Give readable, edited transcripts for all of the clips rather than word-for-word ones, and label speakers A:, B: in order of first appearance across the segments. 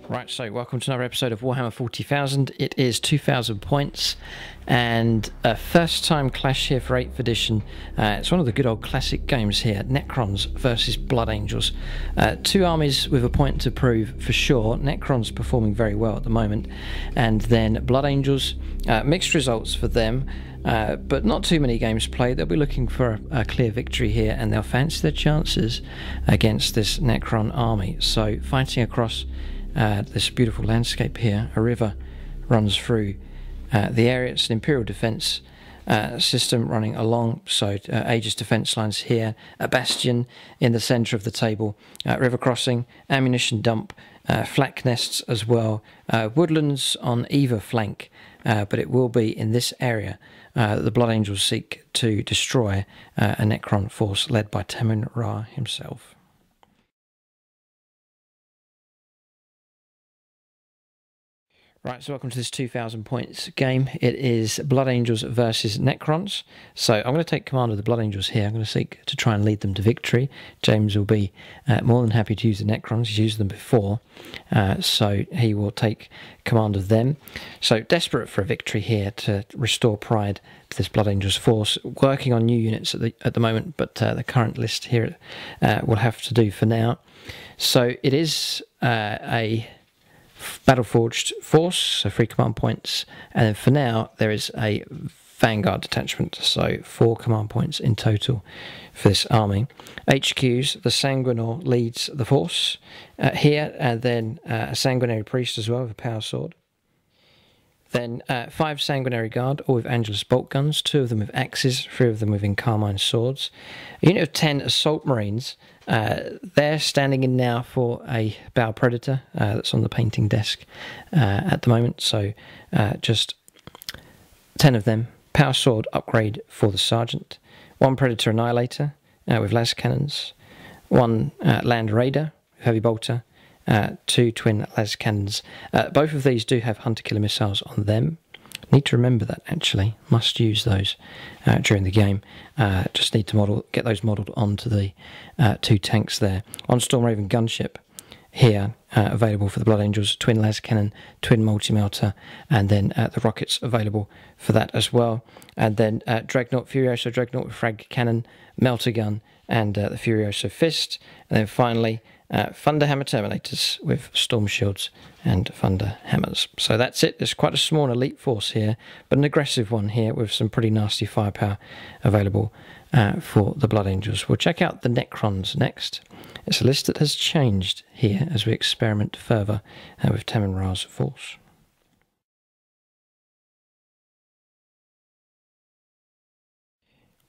A: Right, so welcome to another episode of Warhammer 40,000. It is 2,000 points and a first time clash here for 8th edition. It's one of the good old classic games here, Necrons versus Blood Angels. Two armies with a point to prove for sure. Necrons performing very well at the moment, and then Blood Angels, mixed results for them. But not too many games played. They'll be looking for a clear victory here, and they'll fancy their chances against this Necron army. So fighting across this beautiful landscape here, a river runs through the area. It's an Imperial defence system running along, so Aegis defence lines here, a bastion in the centre of the table, river crossing, ammunition dump, flak nests as well, woodlands on either flank, but it will be in this area that the Blood Angels seek to destroy a Necron force led by Tamin Ra himself. Right, so welcome to this 2,000 points game. It is Blood Angels versus Necrons. So I'm going to take command of the Blood Angels here. I'm going to seek to try and lead them to victory. James will be more than happy to use the Necrons. He's used them before, so he will take command of them. So desperate for a victory here to restore pride to this Blood Angels force. Working on new units at the moment, but the current list here will have to do for now. So it is a battle-forged force, so 3 command points, and then for now there is a vanguard detachment, so 4 command points in total for this army. HQs, the Sanguinor leads the force here, and then a sanguinary priest as well with a power sword. Then 5 sanguinary guard, all with Angelus bolt guns, 2 of them with axes, 3 of them with carmine swords. A unit of 10 assault marines. They're standing in now for a bow predator that's on the painting desk at the moment, so just 10 of them. Power sword upgrade for the sergeant. 1 predator annihilator with las cannons. 1 land raider with heavy bolter. 2 twin las cannons. Both of these do have hunter killer missiles on them. Need to remember that, actually. Must use those during the game. Just need to get those modelled onto the 2 tanks there. 1 Storm Raven gunship here, available for the Blood Angels. Twin las cannon, twin multi-melter, and then the rockets available for that as well. And then Dreadnought, Furioso Dreadnought with frag cannon, melter gun, and the Furioso fist. And then finally, Thunder Hammer Terminators with Storm Shields and Thunder Hammers. So that's it. There's quite a small elite force here, but an aggressive one here with some pretty nasty firepower available for the Blood Angels. We'll check out the Necrons next. It's a list that has changed here as we experiment further with Tamin Ra's force.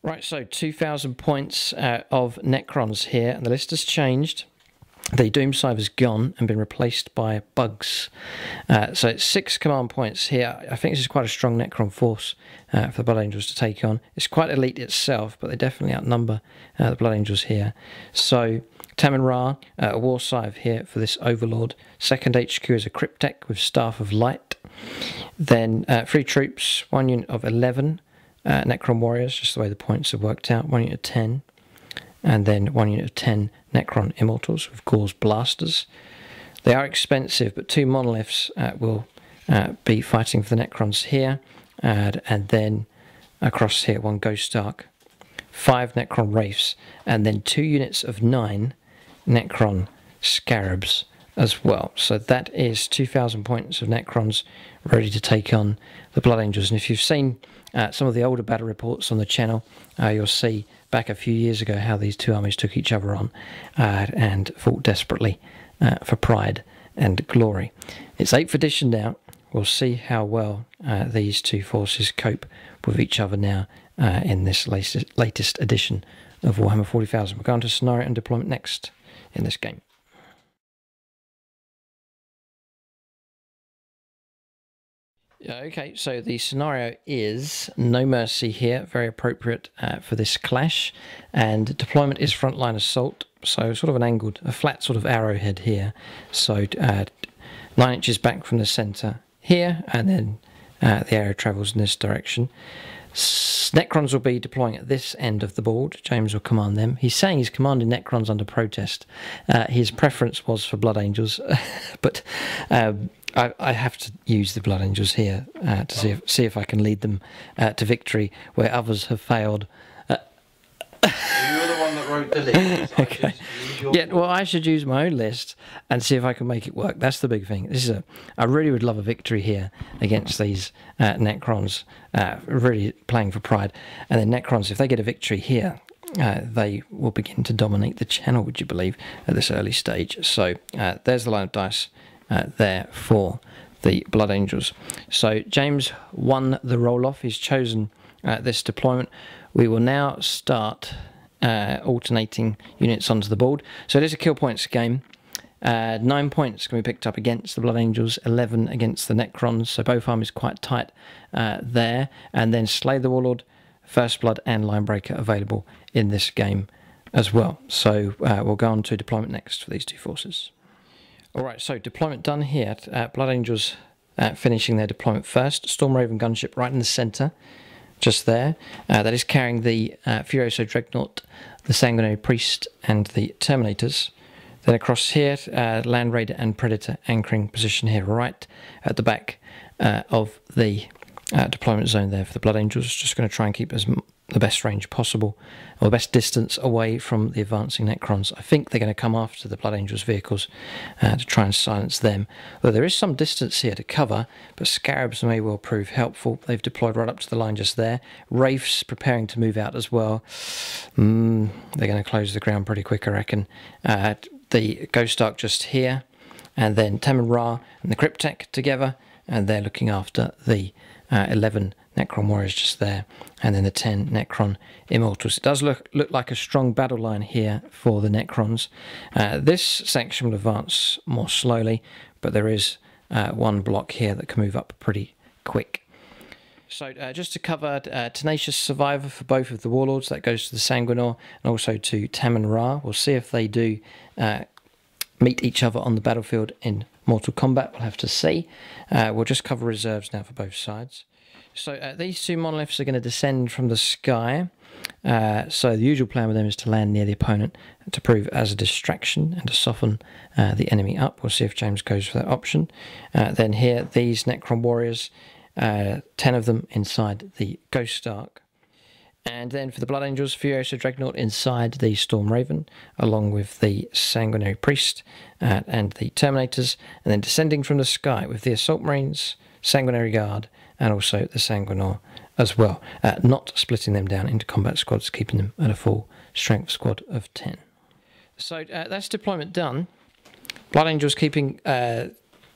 A: Right, so 2,000 points of Necrons here, and the list has changed. The Doomsive has gone and been replaced by bugs. So it's 6 command points here. I think this is quite a strong Necron force for the Blood Angels to take on. It's quite elite itself, but they definitely outnumber the Blood Angels here. So Tamin Ra, a war scythe here for this Overlord. 2nd HQ is a Cryptek with Staff of Light. Then 3 troops, 1 unit of 11 Necron warriors, just the way the points have worked out. 1 unit of 10. And then 1 unit of 10 Necron Immortals with Gauls Blasters. They are expensive, but 2 monoliths will be fighting for the Necrons here. And then across here, 1 Ghost Ark, 5 Necron Wraiths, and then 2 units of 9 Necron Scarabs as well. So that is 2,000 points of Necrons ready to take on the Blood Angels. And if you've seen some of the older battle reports on the channel, you'll see back a few years ago how these 2 armies took each other on and fought desperately for pride and glory. It's 8th edition now. We'll see how well these 2 forces cope with each other now in this latest edition of Warhammer 40,000. We're going to scenario and deployment next in this game. Okay, so the scenario is No Mercy here, very appropriate for this clash, and deployment is frontline assault, so sort of an angled, a flat sort of arrowhead here, so 9 inches back from the centre here, and then the arrow travels in this direction. Necrons will be deploying at this end of the board. James will command them. He's saying he's commanding Necrons under protest. His preference was for Blood Angels, but I have to use the Blood Angels here to see if I can lead them to victory where others have failed.
B: You're the one that wrote the list.
A: Okay. Yeah, well, I should use my own list and see if I can make it work. That's the big thing. This is I really would love a victory here against these Necrons, really playing for pride. And then Necrons, if they get a victory here, they will begin to dominate the channel, would you believe, at this early stage. So there's the line of dice there for the Blood Angels. So James won the roll-off. He's chosen this deployment. We will now start alternating units onto the board. So it is a kill points game. 9 points can be picked up against the Blood Angels, 11 against the Necrons, so both armies quite tight there. And then Slay the Warlord, First Blood and Linebreaker available in this game as well. So we'll go on to deployment next for these two forces. Alright, so deployment done here. Blood Angels finishing their deployment first. Storm Raven gunship right in the centre, just there. That is carrying the Furioso Dreadnought, the Sanguinary Priest and the Terminators. Then across here, Land Raider and Predator anchoring position here right at the back of the deployment zone there for the Blood Angels. Just going to try and keep the best range possible, or the best distance away from the advancing Necrons. I think they're going to come after the Blood Angels vehicles to try and silence them. Though there is some distance here to cover, but Scarabs may well prove helpful. They've deployed right up to the line just there. Wraiths preparing to move out as well. They're going to close the ground pretty quick, I reckon. The Ghost Ark just here, and then Tem Ra and the Cryptek together, and they're looking after the 11 Necron Warriors just there, and then the 10 Necron Immortals. It does look like a strong battle line here for the Necrons. This section will advance more slowly, but there is one block here that can move up pretty quick. So just to cover, Tenacious Survivor for both of the Warlords, that goes to the Sanguinor and also to Tem and Ra. We'll see if they do meet each other on the battlefield in mortal combat. We'll have to see. We'll just cover reserves now for both sides. So these two monoliths are going to descend from the sky. So the usual plan with them is to land near the opponent to prove as a distraction and to soften the enemy up. We'll see if James goes for that option. Then here, these Necron Warriors, 10 of them inside the Ghost Ark. And then for the Blood Angels, Furioso Dreadnought inside the Storm Raven, along with the Sanguinary Priest and the Terminators, and then descending from the sky with the Assault Marines, Sanguinary Guard, and also the Sanguinor as well. Not splitting them down into combat squads, keeping them at a full strength squad of 10. So that's deployment done. Blood Angels keeping a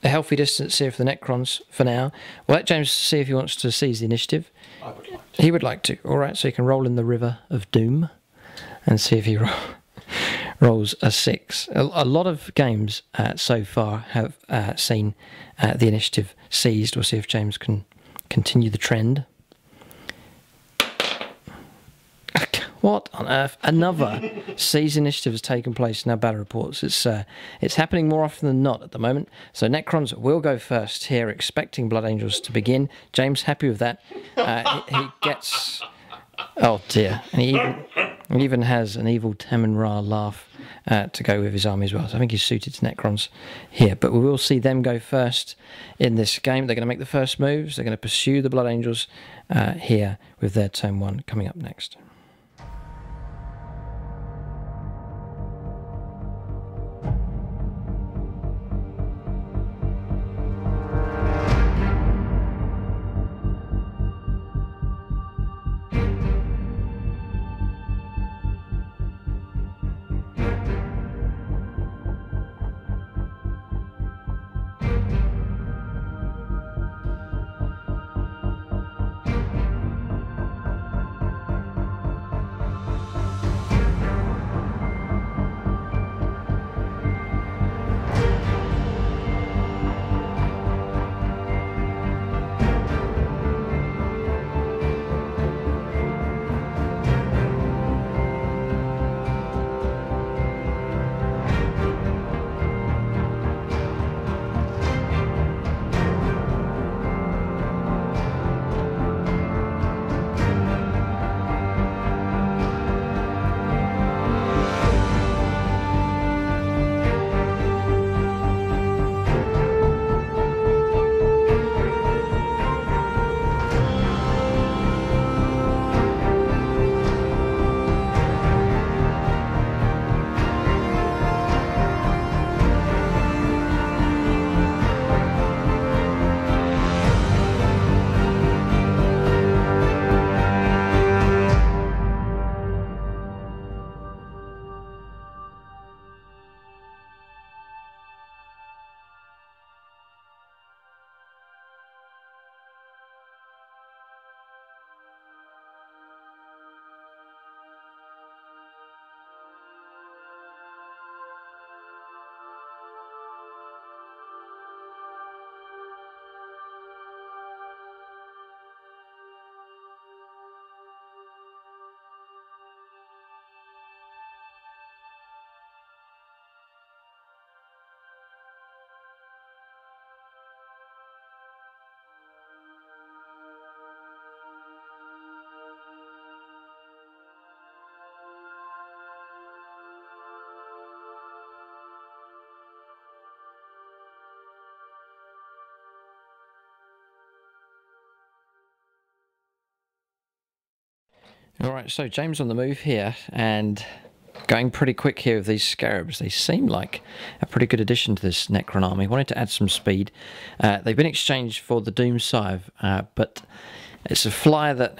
A: healthy distance here for the Necrons for now. We'll let James see if he wants to seize the initiative.
B: I would like to.
A: He would like to. Alright, so he can roll in the River of Doom and see if he rolls a 6. A lot of games so far have seen the initiative seized. We'll see if James can continue the trend. What on earth? Another seize initiative has taken place in our battle reports. It's happening more often than not at the moment. So Necrons will go first here, expecting Blood Angels to begin. James happy with that. He gets... Oh dear. And he even has an evil Tem and Ra laugh to go with his army as well. So I think he's suited to Necrons here. But we will see them go first in this game. They're going to make the first moves. They're going to pursue the Blood Angels here with their turn 1 coming up next. Alright, so James on the move here, and going pretty quick here with these scarabs. They seem like a pretty good addition to this Necron army. Wanted to add some speed. They've been exchanged for the Doom Scythe, but it's a flyer that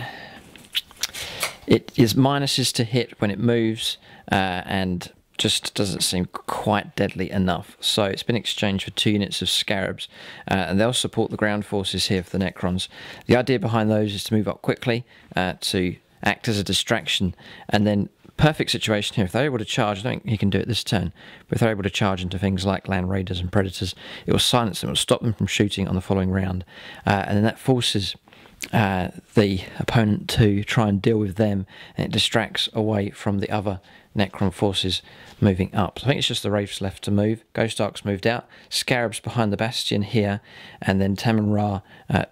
A: it is minuses to hit when it moves, and just doesn't seem quite deadly enough. So it's been exchanged for 2 units of scarabs, and they'll support the ground forces here for the Necrons. The idea behind those is to move up quickly, to act as a distraction, and then perfect situation here. If they're able to charge, I don't think he can do it this turn, but if they're able to charge into things like land raiders and predators, it will silence them, it will stop them from shooting on the following round, and then that forces the opponent to try and deal with them, and it distracts away from the other Necron forces moving up. So I think it's just the Wraiths left to move. Ghost Ark's moved out, Scarabs behind the Bastion here, and then Tamon Ra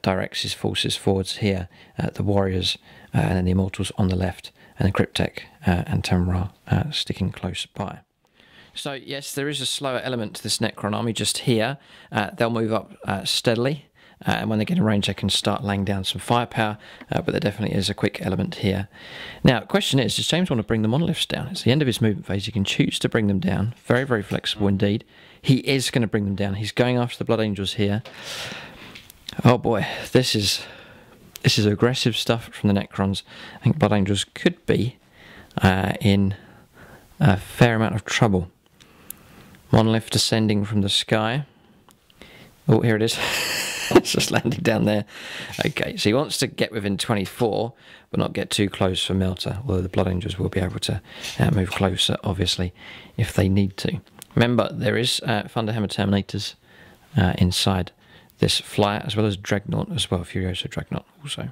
A: directs his forces forwards here, the Warriors and then the Immortals on the left, and the Cryptek and Tamon Ra sticking close by. So yes, there is a slower element to this Necron army just here. They'll move up steadily, and when they get in range they can start laying down some firepower, but there definitely is a quick element here. Now the question is, does James want to bring the monoliths down? It's the end of his movement phase. He can choose to bring them down. Very, very flexible indeed. He is going to bring them down. He's going after the Blood Angels here. Oh boy, this is aggressive stuff from the Necrons. I think Blood Angels could be in a fair amount of trouble. Monolith descending from the sky. Oh, here it is. It's just landing down there. Okay, so he wants to get within 24, but not get too close for Melter, although the Blood Angels will be able to move closer, obviously, if they need to. Remember, there is Thunderhammer Terminators inside this flyer, as well as Dreadnought as well, Furioso Dreadnought also.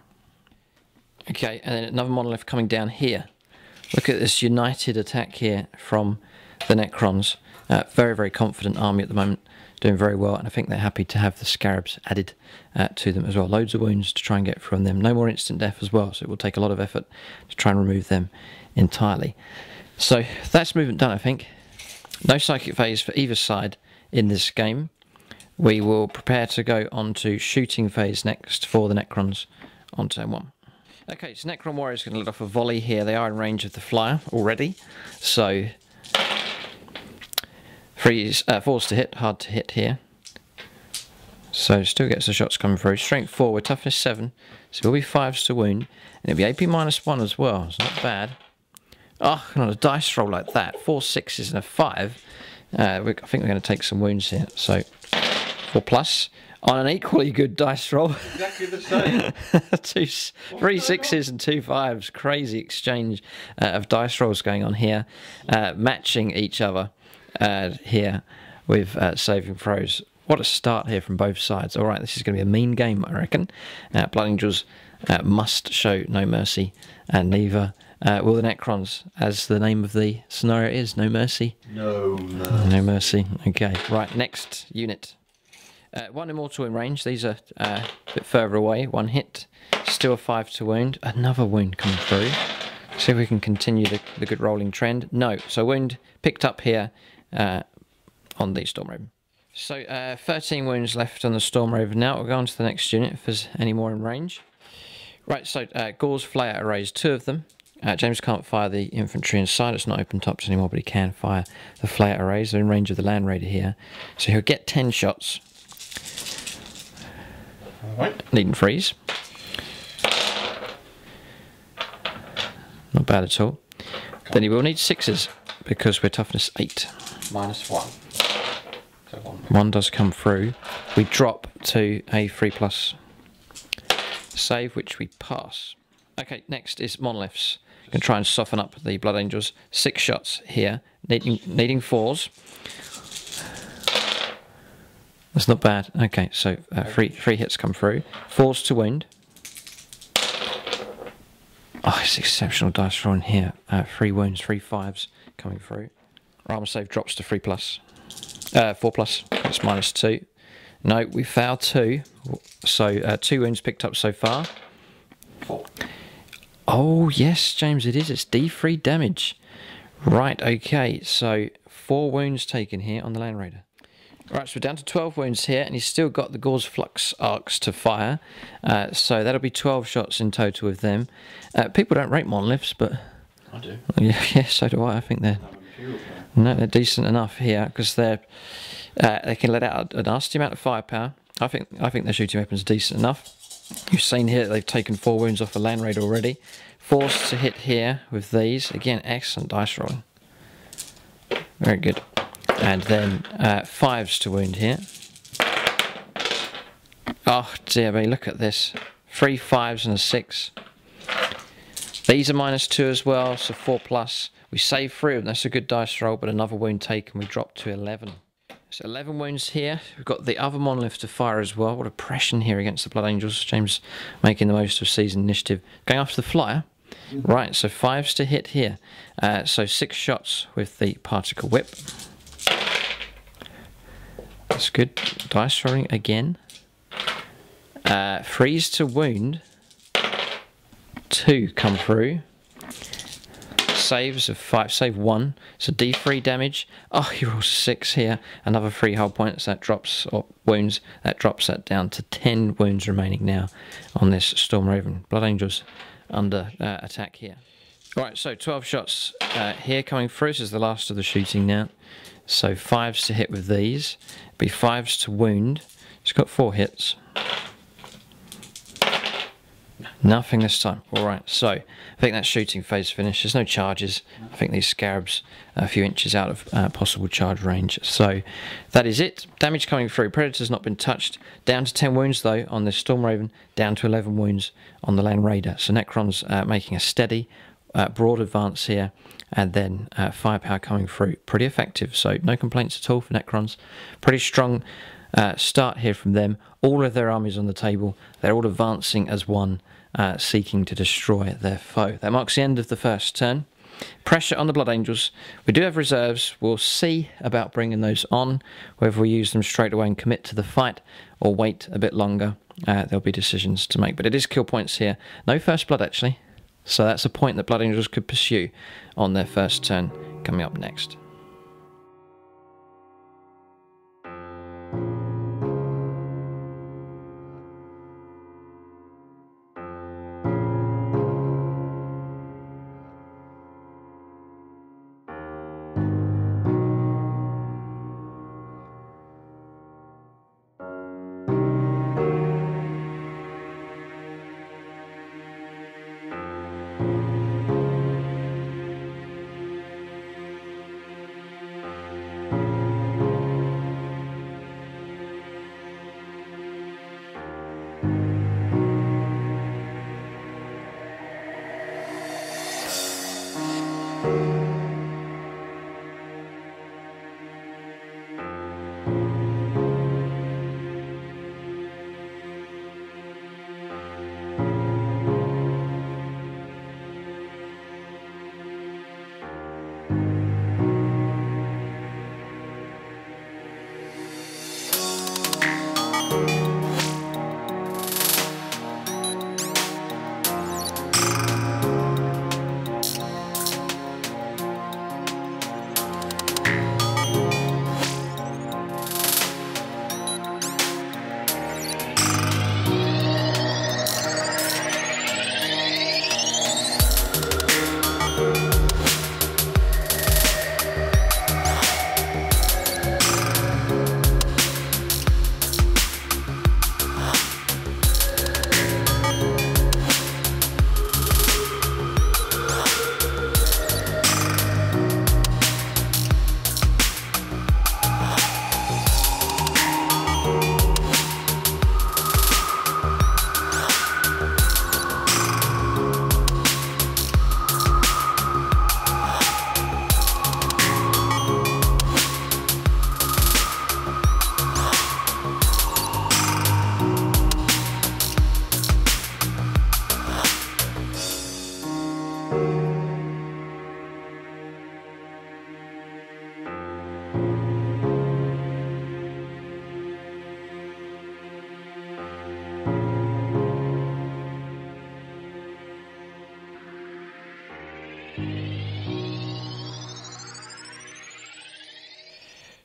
A: Okay, and then another monolith coming down here. Look at this united attack here from the Necrons. Very, very confident army at the moment, doing very well, and I think they're happy to have the Scarabs added to them as well. Loads of wounds to try and get from them. No more instant death as well, so it will take a lot of effort to try and remove them entirely. So that's movement done, I think. No psychic phase for either side in this game. We will prepare to go on to shooting phase next for the Necrons on turn 1. Okay, so Necron Warriors going to let off a volley here. They are in range of the flyer already, so 4's to hit, hard to hit here. So still gets the shots coming through. Strength 4 with toughness 7, so it will be 5s to wound, and it'll be AP -1 as well. It's not bad. Oh, on a dice roll like that, 4 6s and a 5. I think we're going to take some wounds here. So 4+ on an equally good dice roll.
B: Exactly the same.
A: 3 6s and 2 5s. Crazy exchange of dice rolls going on here, matching each other here with saving throws. What a start here from both sides. Alright, this is going to be a mean game, I reckon. Blood Angels must show no mercy, and neither will the Necrons, as the name of the scenario is. No mercy.
B: No mercy.
A: No mercy. Okay, right, next unit. 1 Immortal in range. These are a bit further away. 1 hit. Still a 5 to wound. Another wound coming through. See if we can continue the good rolling trend. No. So wound picked up here on the Storm Raven. So 13 wounds left on the Storm Raven now. We'll go on to the next unit if there's any more in range. Right, so Gauls flare arrays, 2 of them. James can't fire the infantry inside, it's not open tops anymore, but he can fire the flare arrays. They're in range of the Land Raider here. So he'll get 10 shots.
B: Right.
A: Needn't freeze. Not bad at all. Okay. Then he will need 6s, because we're toughness 8.
B: -1. So
A: 1 does come through. We drop to a 3+ save, which we pass. Okay, next is monoliths. You can try and soften up the Blood Angels. 6 shots here, needing 4s. That's not bad. Okay, so 3 hits come through. 4s to wound. Oh, it's exceptional dice roll in here. 3 wounds, 3 5s coming through. Armor save drops to 3+. 4+. That's -2. No, we failed 2. So 2 wounds picked up so far.
B: 4.
A: Oh, yes, James, it is. It's D3 damage. Right, okay. So 4 wounds taken here on the Land Raider. Right, so we're down to 12 wounds here, and he's still got the Gauze Flux arcs to fire. So that'll be 12 shots in total with them. People don't rate monoliths, but...
B: I do.
A: Yeah, so do I. I think they're... No, they're decent enough here, because they can let out a nasty amount of firepower. I think their shooting weapon's decent enough. You've seen here that they've taken 4 wounds off a land raid already. 4s to hit here with these. Again, excellent dice rolling. Very good. And then 5s to wound here. Oh dear me, look at this. 3 5s and a 6. These are -2 as well, so 4+. We save 3 of them, that's a good dice roll, but another wound taken, we drop to 11. So 11 wounds here. We've got the other monolith to fire as well. What oppression here against the Blood Angels. James making the most of season initiative. Going after the flyer. Right, so 5s to hit here. So 6 shots with the particle whip. That's good. Dice rolling again. 3s to wound. 2 come through. Saves of 5, save 1. So D3 damage. Oh, he rolls 6 here. Another 3 hull points. That drops, or wounds, that drops that down to 10 wounds remaining now on this Storm Raven. Blood Angels under attack here. Alright, so 12 shots here coming through. This is the last of the shooting now. So 5s to hit with these. Be 5s to wound. It's got 4 hits. Nothing this time. Alright, so I think that shooting phase finished. There's no charges. I think these scarabs are a few inches out of possible charge range. So that is it. Damage coming through. Predator's not been touched. Down to 10 wounds though on this Storm Raven. Down to 11 wounds on the Land Raider. So Necron's making a steady, broad advance here. And then firepower coming through. Pretty effective. So no complaints at all for Necrons. Pretty strong start here from them. All of their armies on the table. They're all advancing as one. Seeking to destroy their foe. That marks the end of the first turn. Pressure on the Blood Angels. We do have reserves. We'll see about bringing those on, whether we use them straight away and commit to the fight or wait a bit longer. There'll be decisions to make, but it is kill points here. No first blood actually, so that's a point that Blood Angels could pursue on their first turn. Coming up next.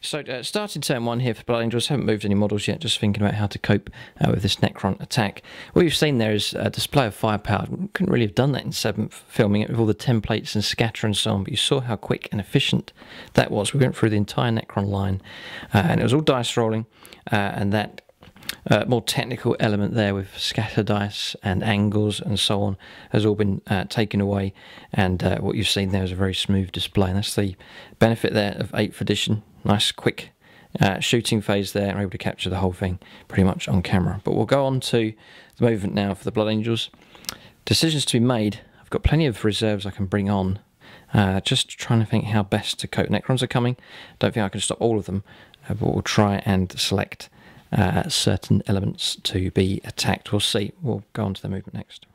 A: So starting turn 1 here for Blood Angels, haven't moved any models yet, just thinking about how to cope with this Necron attack. What you've seen there is a display of firepower. Couldn't really have done that in 7th, filming it with all the templates and scatter and so on, but you saw how quick and efficient that was. We went through the entire Necron line, and it was all dice rolling, and that more technical element there with scatter dice and angles and so on has all been taken away, and what you've seen there is a very smooth display, and that's the benefit there of 8th edition. Nice quick shooting phase there, and we're able to capture the whole thing pretty much on camera. But we'll go on to the movement now for the Blood Angels. Decisions to be made. I've got plenty of reserves I can bring on, just trying to think how best to cope. Necrons are coming. Don't think I can stop all of them, but we'll try and select certain elements to be attacked. We'll see. We'll go on to the movement next.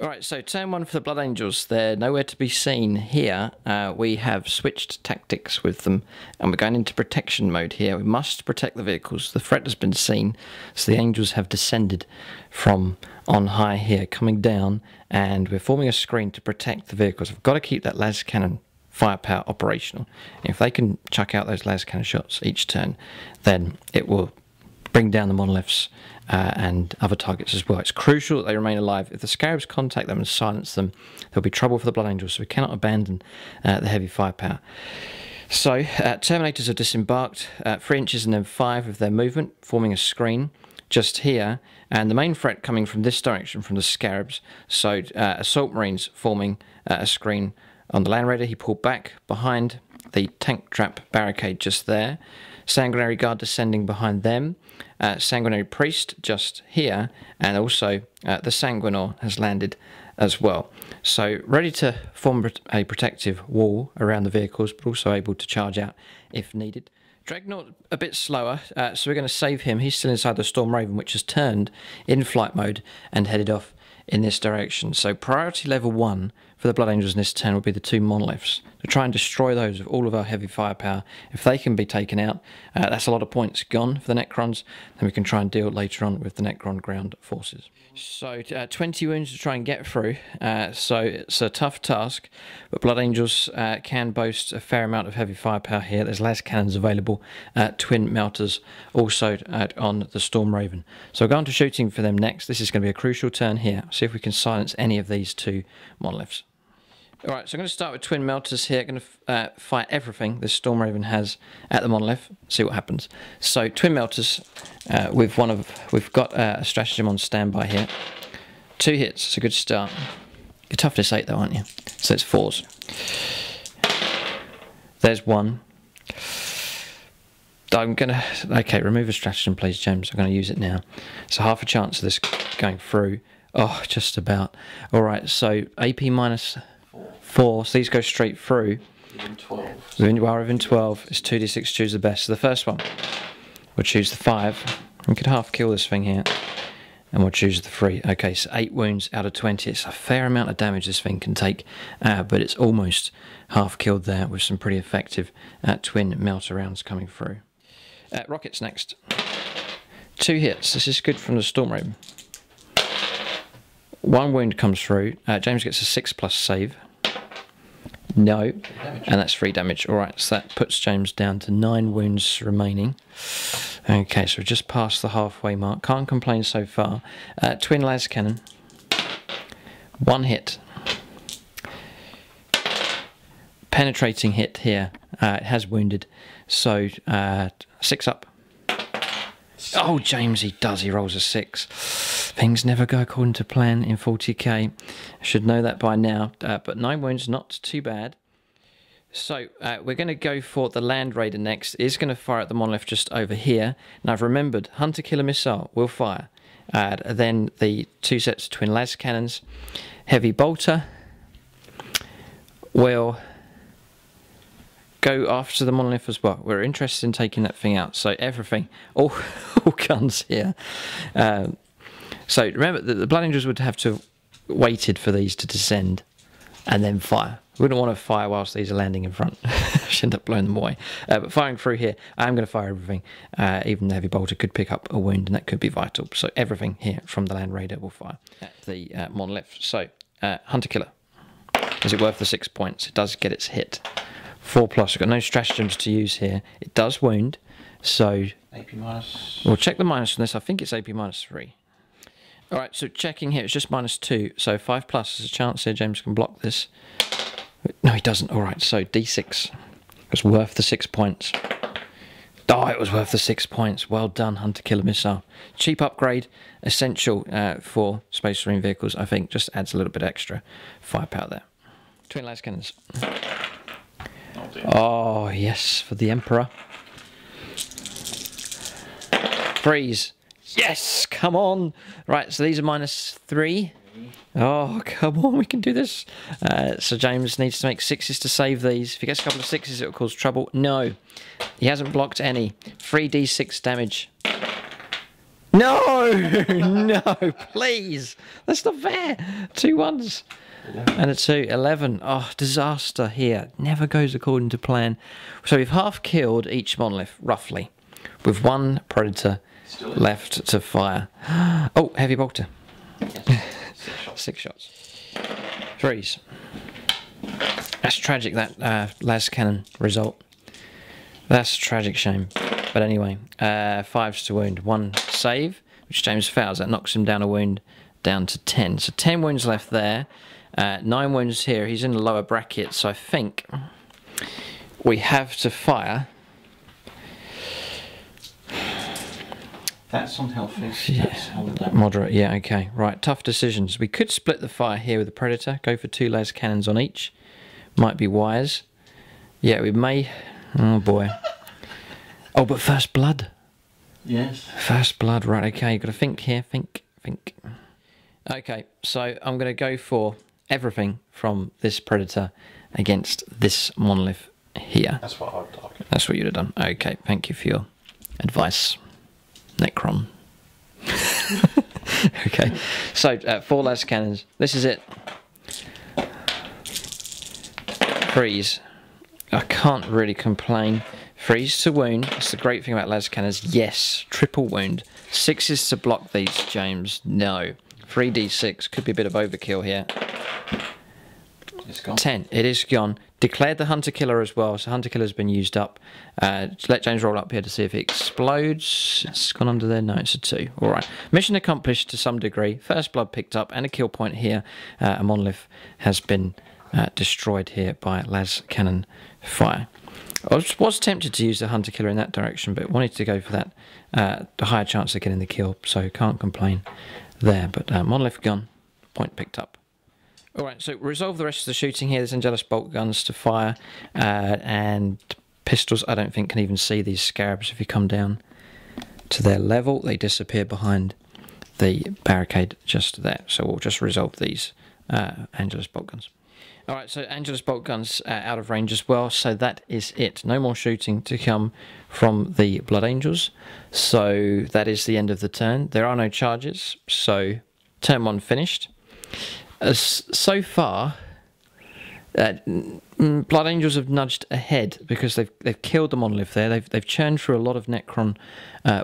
A: Alright, so turn 1 for the Blood Angels. They're nowhere to be seen here. We have switched tactics with them, and we're going into protection mode here. We must protect the vehicles. The threat has been seen, so the Angels have descended from on high here, coming down, and we're forming a screen to protect the vehicles. We've got to keep that las cannon firepower operational. If they can chuck out those las cannon shots each turn, then it will bring down the monoliths and other targets as well. It's crucial that they remain alive. If the Scarabs contact them and silence them, there'll be trouble for the Blood Angels, so we cannot abandon the heavy firepower. So, Terminators have disembarked, 3 inches and then 5 of their movement, forming a screen just here, and the main threat coming from this direction, from the Scarabs. So, Assault Marines forming a screen on the Land Raider. He pulled back behind the tank trap barricade just there. Sanguinary Guard descending behind them, Sanguinary Priest just here, and also the Sanguinor has landed as well. So ready to form a protective wall around the vehicles, but also able to charge out if needed. Dreadnought a bit slower, so we're going to save him. He's still inside the Storm Raven, which has turned in flight mode and headed off in this direction. So priority level 1 for the Blood Angels in this turn will be the 2 monoliths, to try and destroy those with all of our heavy firepower. If they can be taken out, that's a lot of points gone for the Necrons, then we can try and deal later on with the Necron ground forces. So 20 wounds to try and get through, so it's a tough task, but Blood Angels can boast a fair amount of heavy firepower here. There's las cannons available, twin melters also on the Storm Raven. So we'll go on to shooting for them next. This is going to be a crucial turn here. See if we can silence any of these 2 monoliths. Alright, so I'm going to start with twin melters here. I'm going to fight everything this Storm Raven has at the monolith. See what happens. So twin melters, we've got a stratagem on standby here. 2 hits, it's a good start. You're toughness 8 though, aren't you? So it's 4s. There's 1. I'm going to... Okay, remove a stratagem please, James. I'm going to use it now. So half a chance of this going through. Oh, just about. Alright, so AP minus 4, so these go straight through.
B: Within 12.
A: Within 12, it's 2d6, choose the best. So the first one, we'll choose the 5. We could half kill this thing here. And we'll choose the 3. Okay, so 8 wounds out of 20. It's a fair amount of damage this thing can take, but it's almost half killed there with some pretty effective twin melter rounds coming through. Rockets next. 2 hits. This is good from the Storm Raven. 1 wound comes through. James gets a 6+ save. No, and that's 3 damage. Alright, so that puts James down to 9 wounds remaining. Okay, so we're just past the halfway mark. Can't complain so far. Twin las cannon. 1 hit. Penetrating hit here. It has wounded. So 6 up. Oh, James, he does. He rolls a 6. Things never go according to plan in 40k. I should know that by now. But 9 wounds, not too bad. So we're going to go for the Land Raider next. It's going to fire at the monolith just over here. Now I've remembered, Hunter Killer Missile will fire. Then the 2 sets of twin las cannons. Heavy Bolter will go after the monolith as well. We're interested in taking that thing out. So everything, all guns here. So remember that the Blood Angels would have to have waited for these to descend and then fire. We wouldn't want to fire whilst these are landing in front. Should end up blowing them away. But firing through here, I'm going to fire everything. Even the Heavy Bolter could pick up a wound, and that could be vital. So everything here from the Land Raider will fire at the monolith. So Hunter Killer. Is it worth the 6 points? It does get its hit 4+. We've got no stratagems to use here. It does wound, so
B: AP minus.
A: we'll check the minus on this. I think it's AP -3. Alright, so checking here, it's just -2. So 5+, there's a chance here James can block this. No, he doesn't. Alright, so D6. It's worth the 6 points. Oh, it was worth the 6 points. Well done, Hunter Killer Missile. Cheap upgrade, essential for Space Marine vehicles, I think. Just adds a little bit extra firepower there. Twin las cannons. Oh, yes, for the Emperor. Freeze. Yes, come on. Right, so these are -3. Oh, come on, we can do this. So James needs to make 6s to save these. If he gets a couple of 6s, it will cause trouble. No, he hasn't blocked any. 3d6 damage. No, no, please. That's not fair. 2 1s. And a 2, 11. Oh, disaster here. Never goes according to plan. So we've half killed each monolith, roughly, with 1 predator left to fire. Oh, heavy bolter.
B: Yes.
A: 6 shots. 3s. That's tragic, that las cannon result. That's a tragic shame. But anyway, 5s to wound. 1 save, which James fails. That knocks him down a wound down to 10. So 10 wounds left there. 9 wounds here. He's in the lower bracket, so I think we have to fire.
B: That's unhealthy.
A: Yeah. Moderate, yeah, okay. Right, tough decisions. We could split the fire here with the Predator. Go for 2 las cannons on each. Might be wise. Yeah, we may... Oh, boy. Oh, but first blood.
B: Yes.
A: First blood, right, okay. You've got to think here. Think. Okay, so I'm going to go for everything from this Predator against this monolith here.
B: That's what I'd target.
A: That's what you'd have done. Okay, thank you for your advice, Necron. Okay, so 4 las cannons. This is it. Freeze. I can't really complain. Freeze to wound. That's the great thing about las cannons. Yes, triple wound. 6s to block these, James. No. 3d6 could be a bit of overkill here.
B: It's gone.
A: 10. It is gone. Declared the Hunter Killer as well, so Hunter Killer's been used up. Let James roll up here to see if it explodes. It's gone under there. No, it's a 2. Alright. Mission accomplished to some degree. First blood picked up and a kill point here. A monolith has been destroyed here by las cannon fire. I was tempted to use the Hunter Killer in that direction, but wanted to go for that the higher chance of getting the kill, so can't complain there. But monolith gone, point picked up. Alright, so resolve the rest of the shooting here. There's Angelus bolt guns to fire, and pistols I don't think can even see these scarabs. If you come down to their level, they disappear behind the barricade just there. So we'll just resolve these Angelus bolt guns. Alright, so Angelus bolt guns out of range as well, so that is it. No more shooting to come from the Blood Angels, so that is the end of the turn. There are no charges, so turn 1 finished. So far, Blood Angels have nudged ahead because they've killed the monolith there. They've churned through a lot of Necron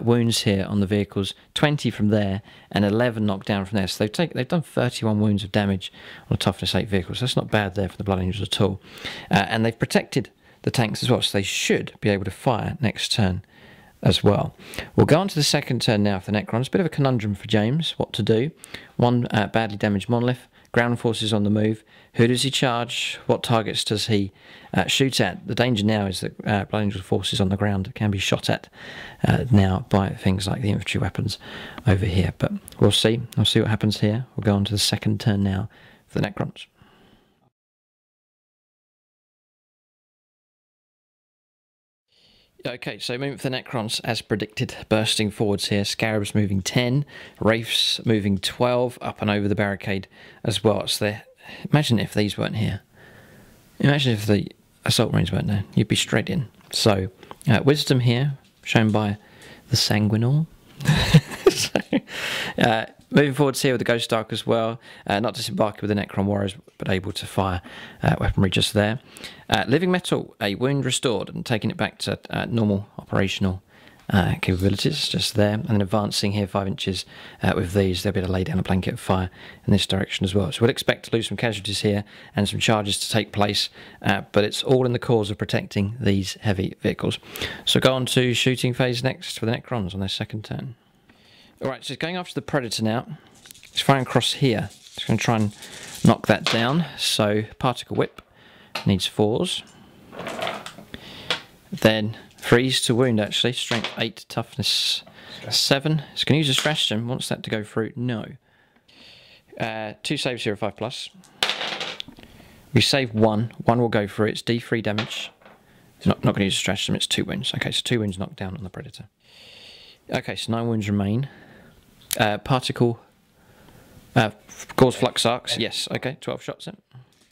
A: wounds here on the vehicles. 20 from there and 11 knocked down from there. So they've done 31 wounds of damage on a toughness 8 vehicles. So that's not bad there for the Blood Angels at all. And they've protected the tanks as well, so they should be able to fire next turn as well. We'll go on to the second turn now for the Necrons. A bit of a conundrum for James, what to do. 1 badly damaged monolith. Ground forces on the move. Who does he charge? What targets does he shoot at? The danger now is that Blood Angel forces on the ground can be shot at now by things like the infantry weapons over here. But we'll see. We'll see what happens here. We'll go on to the second turn now for the Necrons. Okay, so moving for the Necrons, as predicted, bursting forwards here. Scarabs moving 10, Wraiths moving 12, up and over the barricade as well. So imagine if these weren't here. Imagine if the Assault Marines weren't there. You'd be straight in. So, Wisdom here, shown by the Sanguinal. So, moving forwards here with the Ghost Ark as well. Not disembarking with the Necron Warriors, but able to fire weaponry just there. Living Metal, a wound restored and taking it back to normal operational capabilities just there, and then advancing here 5 inches with these, they'll be able to lay down a blanket of fire in this direction as well. So we'll expect to lose some casualties here and some charges to take place, but it's all in the cause of protecting these heavy vehicles. So go on to shooting phase next for the Necrons on their second turn. Alright, so it's going after the Predator now. It's firing across here. It's going to try and knock that down. So Particle Whip needs 4s. Then freeze to wound, actually. Strength 8, toughness 7. It's going to use a stratagem. Wants that to go through? No. 2 saves here of 5+. We save 1. 1 will go through. It's D3 damage. It's not going to use a stratagem. It's 2 wounds. Okay, so 2 wounds knocked down on the Predator. Okay, so 9 wounds remain. Particle... Gauze Flux Arcs. Yes, okay, 12 shots in.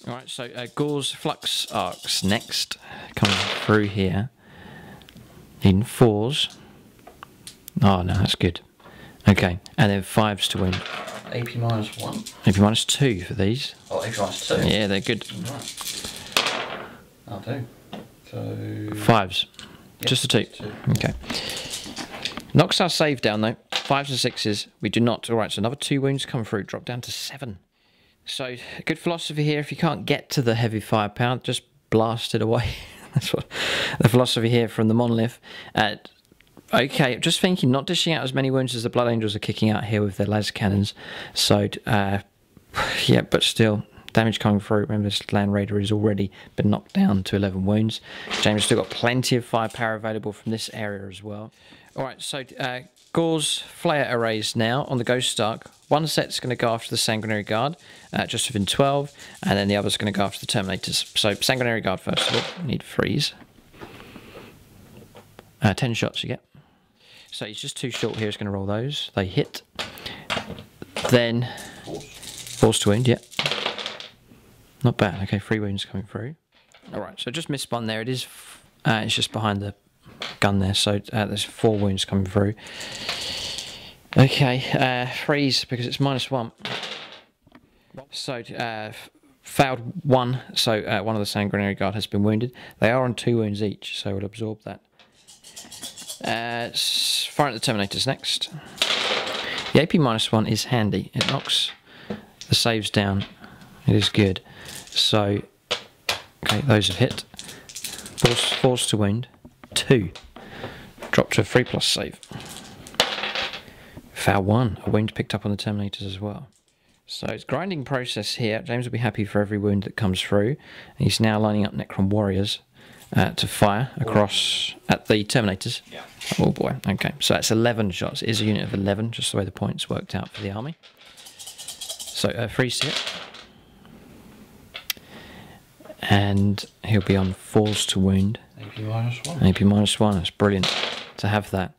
A: Alright, so Gauze Flux Arcs next. Coming through here. Needing 4s. Oh no, that's good. Okay, and then 5s to win.
B: AP -1.
A: AP -2 for these.
B: Oh, AP -2.
A: Yeah, they're good.
B: Right. I'll do. So
A: 5s.
B: Yep,
A: Just the 2.
B: 2.
A: Okay. Knocks our save down though. 5s and 6s. We do not. Alright, so another 2 wounds come through. Drop down to 7. So, good philosophy here. If you can't get to the heavy firepower, just blast it away. That's what the philosophy here from the Monolith. Okay, just thinking, not dishing out as many wounds as the Blood Angels are kicking out here with their las cannons. So, yeah, but still, damage coming through. Remember, this Land Raider has already been knocked down to 11 wounds. James has still got plenty of firepower available from this area as well. Alright, so Gauze Flare Arrays now on the Ghost Stark. One set's going to go after the Sanguinary Guard, just within 12, and then the other's going to go after the Terminators. So Sanguinary Guard first of all, need freeze. 10 shots you get. So he's just too short here, he's going to roll those. They hit. Then, force to wound, yeah. Not bad, okay, 3 wounds coming through. Alright, so just misspun there, it is, it's just behind the gun there, so there's 4 wounds coming through. Okay, freeze because it's -1. So failed 1, so one of the Sanguinary Guard has been wounded. They are on 2 wounds each, so we'll absorb that. Firing at the Terminators next. The AP -1 is handy. It knocks the saves down. It is good. So, okay, those have hit. Force to wound. 2. Drop to a 3+ save. Foul 1. A wound picked up on the Terminators as well. So it's grinding process here. James will be happy for every wound that comes through. He's now lining up Necron Warriors to fire across at the Terminators.
B: Yeah.
A: Oh boy. Okay, so that's 11 shots. It is a unit of 11, just the way the points worked out for the army. So freeze to hit. And he'll be on 4s to wound.
B: AP -1.
A: AP -1, that's brilliant to have that.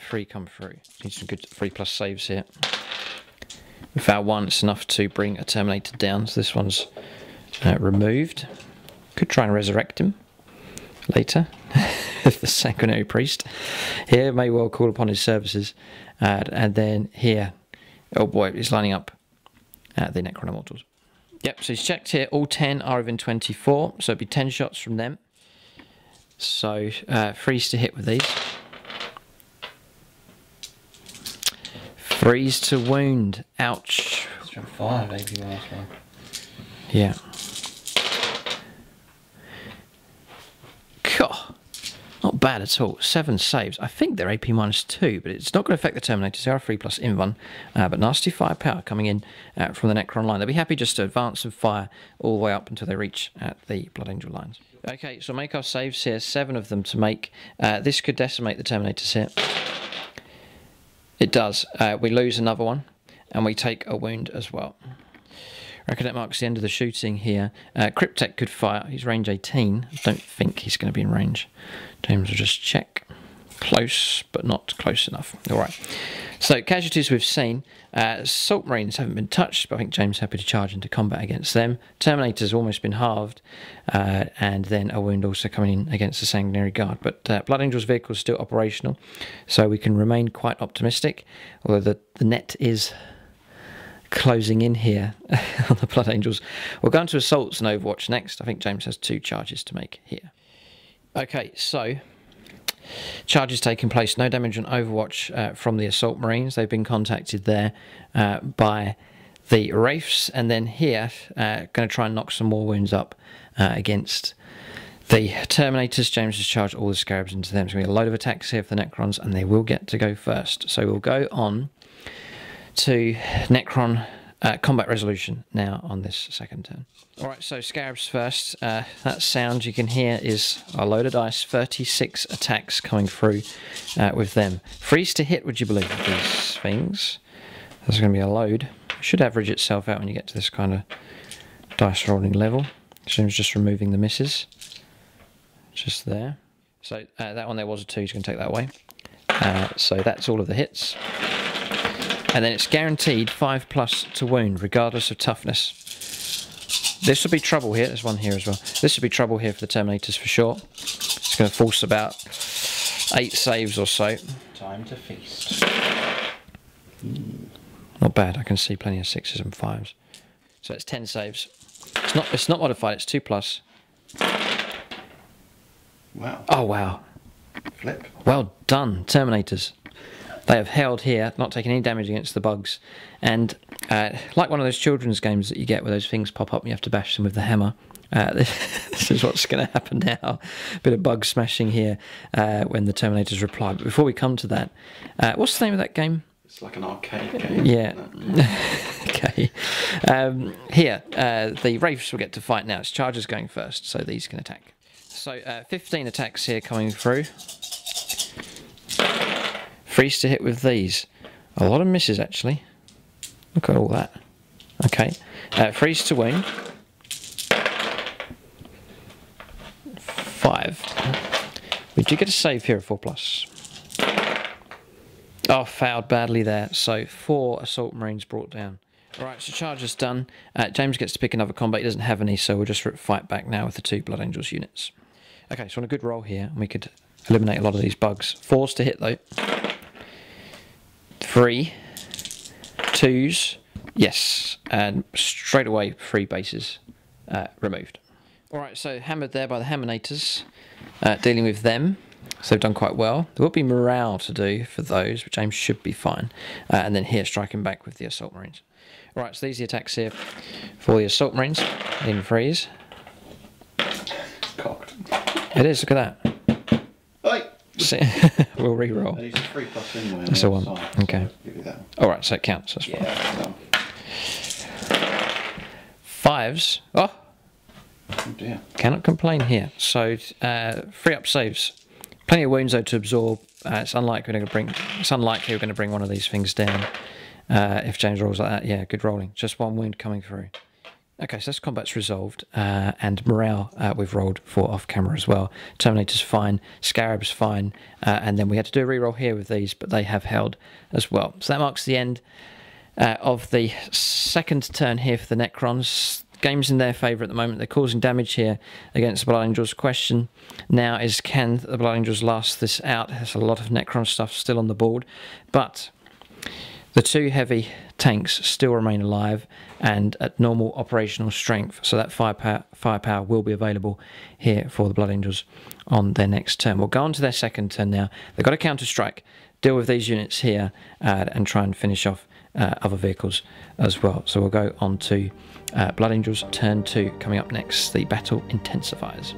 A: 3 come through. Need some good 3+ saves here. Without 1, it's enough to bring a Terminator down. So this one's removed. Could try and resurrect him later. The Sanguinary Priest here may well call upon his services. And then here, oh boy, he's lining up the Necron Immortals. Yep, so he's checked here. All 10 are within 24, so it'd be 10 shots from them. So freeze to hit with these. Freeze to wound. Ouch.
B: Strength 5, AP -1.
A: Yeah. God, not bad at all. 7 saves. I think they're AP -2, but it's not going to affect the Terminators. They are 3+ in one, but nasty firepower coming in from the Necron line. They'll be happy just to advance and fire all the way up until they reach the Blood Angel lines. Okay, so make our saves here. 7 of them to make. This could decimate the Terminators here. It does. We lose another one, and we take a wound as well. I reckon that marks the end of the shooting here. Cryptek could fire. He's range 18. I don't think he's going to be in range. James will just check. Close, but not close enough. All right. So casualties we've seen. Salt Marines haven't been touched, but I think James is happy to charge into combat against them. Terminator's almost been halved, and then a wound also coming in against the Sanguinary Guard. But Blood Angel's vehicle is still operational, so we can remain quite optimistic, although the net is closing in here on the Blood Angels. We'll go into assaults and Overwatch next. I think James has 2 charges to make here. Okay, so Charges taking place, no damage on Overwatch from the Assault Marines. They've been contacted there by the Wraiths, and then here, going to try and knock some more wounds up against the Terminators. James has charged all the Scarabs into them. So we have a load of attacks here for the Necrons, and they will get to go first. So we'll go on to Necron combat resolution now on this second turn. Alright, so Scarabs first. That sound you can hear is a load of dice, 36 attacks coming through with them. Freeze to hit, would you believe, with these things? There's going to be a load. It should average itself out when you get to this kind of dice rolling level. James just removing the misses. Just there. So that one there was a 2, he's going to take that away. So that's all of the hits. And then it's guaranteed 5+ to wound, regardless of toughness. This will be trouble here. There's one here as well. This will be trouble here for the Terminators for sure. It's going to force about 8 saves or so.
B: Time to feast.
A: Not bad. I can see plenty of 6s and 5s. So it's 10 saves. It's not modified. It's 2+.
B: Wow.
A: Oh wow.
B: Flip.
A: Well done, Terminators. They have held here, not taking any damage against the bugs. And like one of those children's games that you get where those things pop up and you have to bash them with the hammer. This is what's going to happen now. A bit of bug smashing here when the Terminators reply. But before we come to that, what's the name of that game?
B: It's like an arcade game.
A: Yeah. Okay. Here, the Wraiths will get to fight now. It's Chargers going first, so these can attack. So 15 attacks here coming through. Freeze to hit with these. A lot of misses actually. Look at all that. Okay. Freeze to wound. 5. We do get a save here of 4+. Oh, fouled badly there. So 4 Assault Marines brought down. Alright, so Charger's done. James gets to pick another combat. He doesn't have any, so we'll just fight back now with the 2 Blood Angels units. Okay, so on a good roll here, and we could eliminate a lot of these bugs. 4s to hit though. 3. 2s. Yes. And straight away 3 bases removed. Alright, so hammered there by the Hammernators. Dealing with them. So they've done quite well. There will be morale to do for those, but James should be fine. And then here, striking back with the Assault Marines. Alright, so these are the attacks here for the Assault Marines. In freeze.
B: Cocked.
A: It is, look at that.
B: Oi!
A: See, we'll re-roll.
B: And he's a 3+ anyway.
A: That's a 1. Okay.
B: So give you that.
A: Alright, so it counts. That's fine.
B: Yeah. No.
A: 5s. Oh!
B: Oh dear.
A: Cannot complain here. So 3 up saves. Plenty of wounds though to absorb. It's unlikely we're going to bring one of these things down. If James rolls like that, yeah, good rolling. Just 1 wound coming through. Okay, so this combat's resolved, and morale we've rolled for off camera as well. Terminator's fine, Scarab's fine, and then we had to do a reroll here with these, but they have held as well. So that marks the end of the second turn here for the Necrons. Game's in their favour at the moment. They're causing damage here against the Blood Angels. Question now is, can the Blood Angels last this out? There's a lot of Necron stuff still on the board, but the 2 heavy tanks still remain alive and at normal operational strength, so that firepower will be available here for the Blood Angels on their next turn. We'll go on to their second turn now. They've got a counter-strike, deal with these units here, and try and finish off other vehicles as well. So we'll go on to Blood Angels turn 2. Coming up next, the battle intensifies.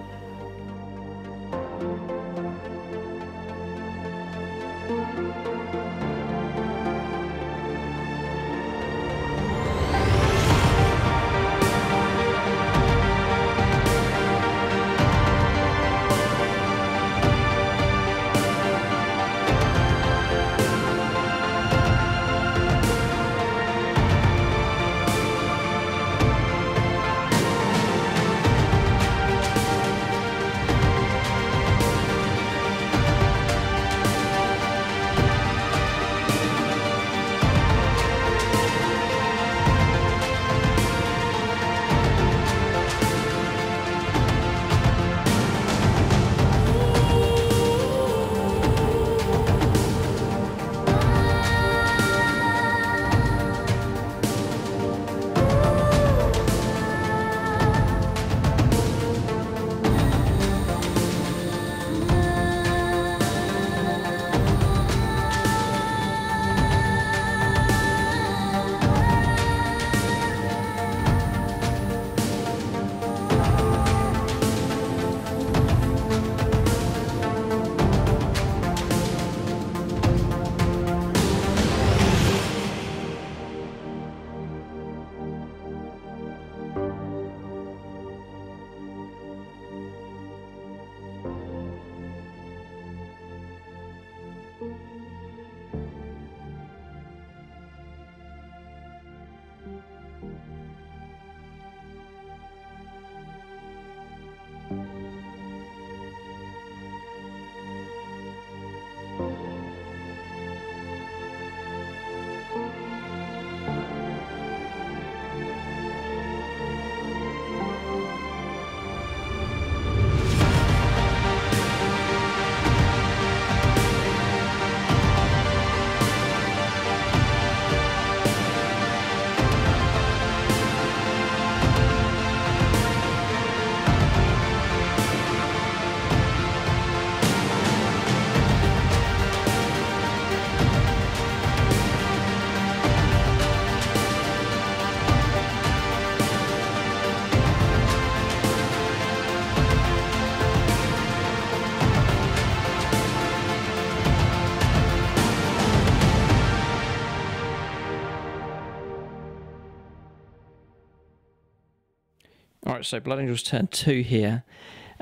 A: Right, so Blood Angels turn 2 here.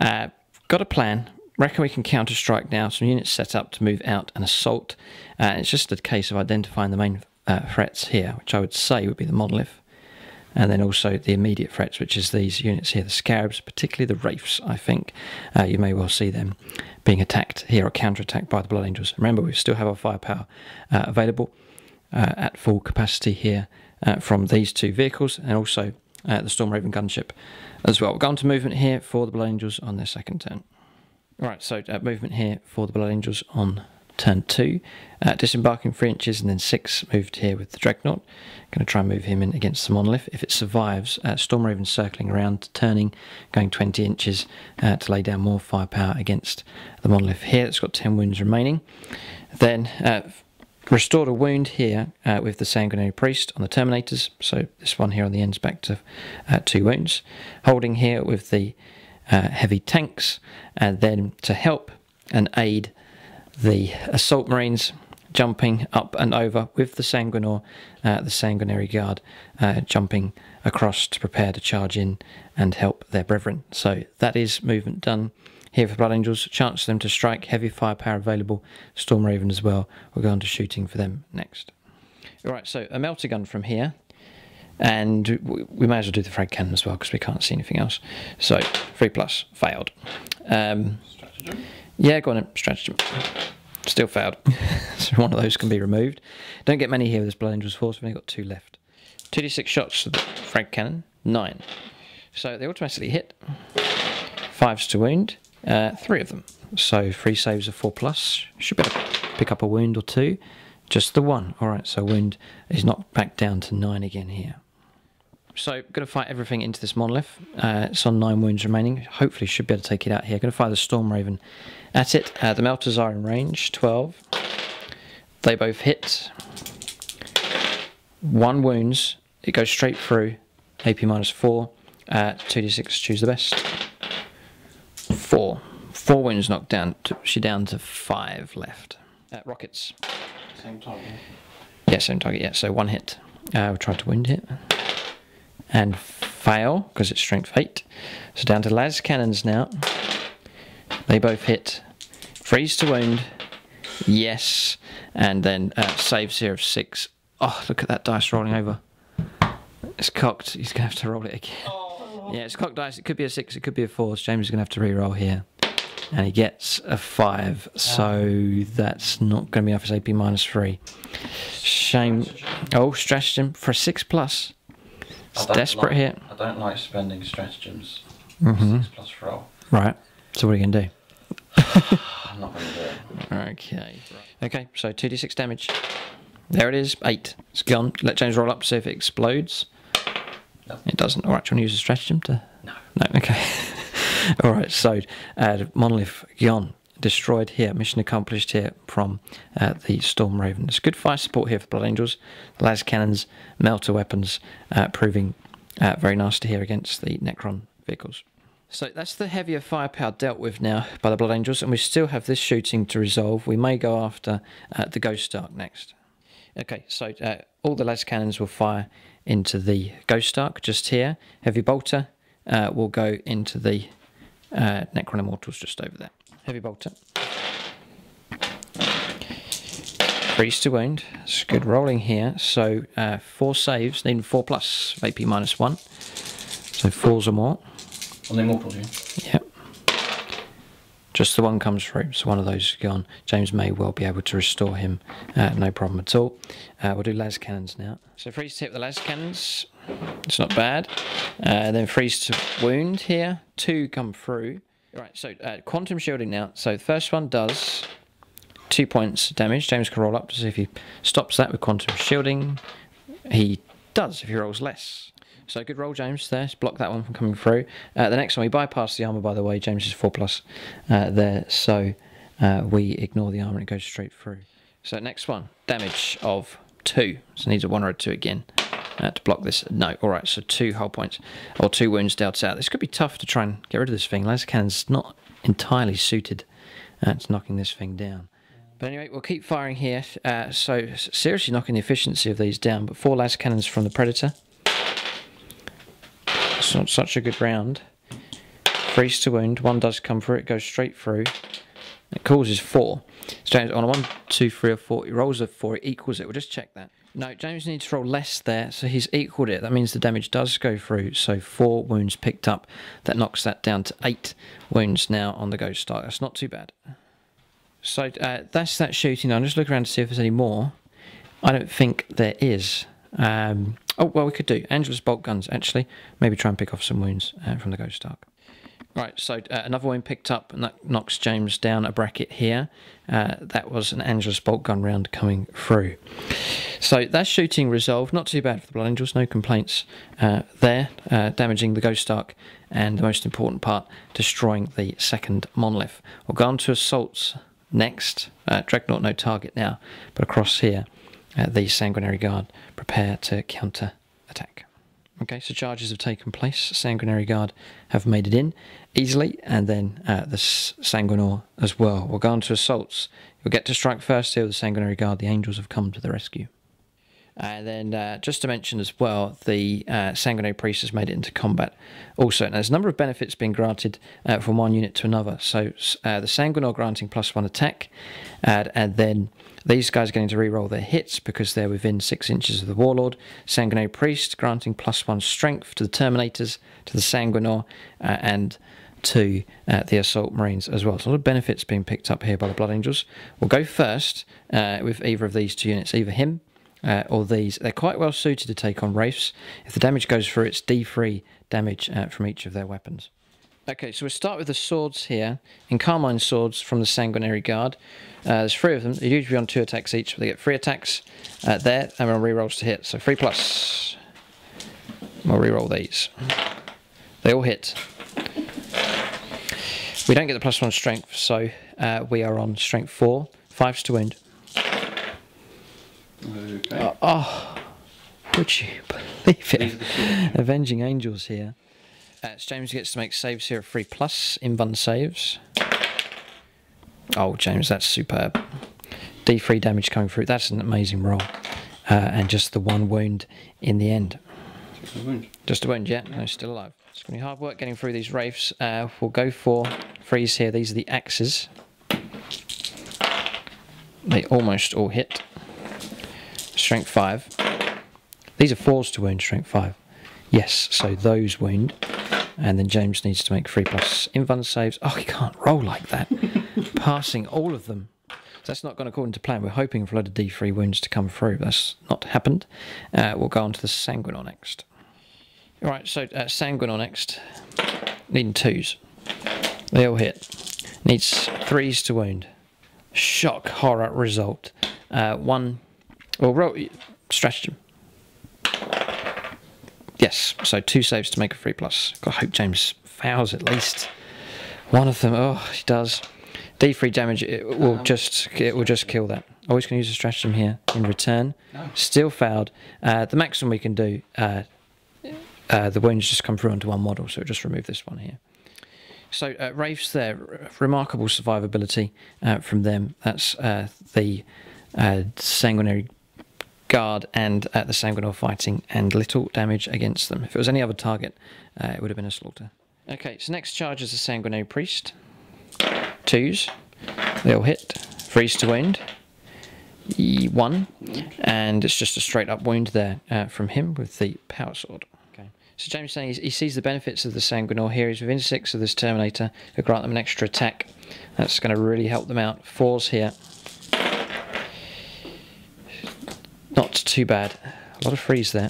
A: Got a plan. Reckon we can counter-strike now. Some units set up to move out and assault. It's just a case of identifying the main threats here, which I would say would be the monolith. And then also the immediate threats, which is these units here, the scarabs, particularly the wraiths, I think. You may well see them being attacked here or counter-attacked by the Blood Angels. Remember, we still have our firepower available at full capacity here from these 2 vehicles, and also the Storm Raven gunship as well. We'll go on to movement here for the Blood Angels on their second turn. Alright, so movement here for the Blood Angels on turn 2. Disembarking 3 inches and then 6 moved here with the Dreadnought. Going to try and move him in against the monolith. If it survives, Storm Raven circling around, turning, going 20 inches to lay down more firepower against the monolith here. It's got 10 wounds remaining. Then restored a wound here with the Sanguinary Priest on the Terminators. So this one here on the end's back to 2 wounds. Holding here with the heavy tanks, and then to help and aid the Assault Marines, jumping up and over with the Sanguinor, the Sanguinary Guard, jumping across to prepare to charge in and help their brethren. So that is movement done here for Blood Angels. Chance for them to strike, heavy firepower available, Storm Raven as well. We'll go on to shooting for them next. Alright, so a melter gun from here. And we may as well do the frag cannon as well because we can't see anything else. So 3+, failed.
B: Stratagem?
A: Yeah, go on then, stratagem. Still failed. So one of those can be removed. Don't get many here with this Blood Angels force, we've only got 2 left. 2d6 shots to the frag cannon, 9. So they automatically hit. 5s to wound, 3 of them. So 3 saves of 4+. Should be able to pick up a wound or 2. Just the 1. Alright, so wound is knocked back down to 9 again here. So, going to fight everything into this monolith. It's on 9 wounds remaining. Hopefully should be able to take it out here. Going to fire the Storm Raven at it. The melters are in range, 12. They both hit. 1 wounds. It goes straight through. AP -4. 2d6, choose the best. 4. 4 wounds knocked down. She's down to 5 left. Rockets.
B: Same target.
A: Yeah, same target, yeah. So 1 hit. We'll try to wound hit. And fail, because it's strength 8. So down to las cannons now. They both hit. Freeze to wound. Yes. And then saves here of 6. Oh, look at that dice rolling over. It's cocked. He's going to have to roll it again. Oh. Yeah, it's cocked dice. It could be a 6, it could be a 4. So James is going to have to re-roll here. And he gets a 5, so that's not going to be enough. It's AP -3. Shame. Oh, stratagem for a 6+. It's desperate here.
B: I don't like spending stratagems. 6+ roll.
A: Right. So what are you going to do?
B: I'm not going to do it.
A: Okay. Okay, so 2d6 damage. There it is. 8. It's gone. Let James roll up, see if it explodes.
B: No.
A: It doesn't. Alright, do you want to use a stratagem to...
B: No.
A: No, okay. Alright, so the monolith gone. Destroyed here. Mission accomplished here from the Storm Raven. It's good fire support here for Blood Angels. The las cannons, melter weapons, proving very nasty here against the Necron vehicles. So that's the heavier firepower dealt with now by the Blood Angels, and we still have this shooting to resolve. We may go after the Ghost Ark next. Okay, so all the las cannons will fire into the Ghost Ark just here. Heavy bolter will go into the Necron Immortals just over there. Heavy bolter. Freeze to wound. It's good rolling here. So 4 saves, needing 4+, AP -1. So 4s or more.
B: On the Immortals, yeah?
A: Yep. Just the 1 comes through, so one of those is gone. James may well be able to restore him, no problem at all. We'll do las cannons now. So freeze to hit with the las cannons. It's not bad. Then freeze to wound here. 2 come through. Right, so quantum shielding now. So the first one does 2 points damage. James can roll up to see if he stops that with quantum shielding. He does if he rolls less. So good roll, James, there. Just block that one from coming through. The next one, we bypass the armour, by the way. James is 4+ there. So we ignore the armour and it goes straight through. So next one, damage of 2. So it needs a 1 or a 2 again. To block this. No, alright, so 2 hull points, or 2 wounds dealt out. This could be tough to try and get rid of this thing. Laser cannon's not entirely suited to knocking this thing down. But anyway, we'll keep firing here. So seriously knocking the efficiency of these down, but 4 laser cannons from the Predator. It's not such a good round. Freeze to wound. One does come through. It goes straight through. It causes 4. So James on a 1, 2, 3 or 4. He rolls a 4. It equals it. We'll just check that. No, James needs to roll less there. So he's equaled it. That means the damage does go through. So 4 wounds picked up. That knocks that down to 8 wounds now on the Ghost Dark. That's not too bad. So that's that shooting. I'm just looking around to see if there's any more. I don't think there is. Oh, well, we could do Angelus bolt guns, actually. Maybe try and pick off some wounds from the Ghost Dark. Right, so another wound picked up, and that knocks James down a bracket here. That was an Angelus bolt gun round coming through. So that's shooting resolved. Not too bad for the Blood Angels. No complaints there. Damaging the Ghost Dark, and the most important part, destroying the second monolith. We'll go on to assaults next. Dreadnought no target now, but across here, the Sanguinary Guard prepare to counter attack. Okay, so charges have taken place. Sanguinary Guard have made it in easily, and then the Sanguinor as well. We'll go on to assaults. You'll get to strike first here with the Sanguinary Guard. The Angels have come to the rescue. And then just to mention as well, the Sanguinary Priest has made it into combat also. Now, there's a number of benefits being granted from one unit to another. So the Sanguinor granting +1 attack, and then these guys are going to re-roll their hits because they're within 6 inches of the Warlord. Sanguinary Priest granting +1 strength to the Terminators, to the Sanguinor, and to the Assault Marines as well. So a lot of benefits being picked up here by the Blood Angels. We'll go first with either of these 2 units, either him or these. They're quite well suited to take on Wraiths. If the damage goes through, it's D3 damage from each of their weapons. Okay, so we'll start with the swords here. In Carmine swords from the Sanguinary Guard. There's 3 of them. They usually on 2 attacks each, but they get 3 attacks there, and we'll re-rolls to hit. So 3+. We'll re-roll these. They all hit. We don't get the +1 strength, so we are on strength 4. 5s to wound.
B: Okay.
A: Would you believe it? Avenging Angels here. James gets to make saves here of 3+, invuln saves. Oh, James, that's superb. D3 damage coming through. That's an amazing roll. And just the 1 wound in the end.
B: Just a wound.
A: Just a wound, yeah. No, still alive. It's going to be hard work getting through these Wraiths. We'll go for freeze here. These are the axes. They almost all hit. Strength 5. These are 4s to wound, strength 5. Yes, so those wound. And then James needs to make 3+ invuln saves. Oh, he can't roll like that. Passing all of them. So that's not gone according to plan. We're hoping for a lot of D3 wounds to come through. That's not happened. We'll go on to the Sanguinor next. Alright, so Sanguinor next. Needing 2s. They all hit. Needs 3s to wound. Shock horror result. 1. Well, roll stratagem. Yes, so 2 saves to make a 3+. I hope James fails at least one of them. Oh, he does. D3 damage. It will just kill that. Always going to use a stratagem here in return. No. Still failed. The maximum we can do. The wounds just come through onto one model, so just remove this one here. So Wraiths there, remarkable survivability from them. That's the Sanguinary Guard and the Sanguinor fighting, and little damage against them. If it was any other target, it would have been a slaughter. Okay, so next charge is the Sanguinary Priest. 2s. They all hit. 3s to wound. 1. And it's just a straight up wound there from him with the Power Sword. Okay. So James is saying he sees the benefits of the Sanguinor here. He's within 6 of this Terminator. He'll grant them an extra attack. That's going to really help them out. 4s here. Not too bad. A lot of 3s there.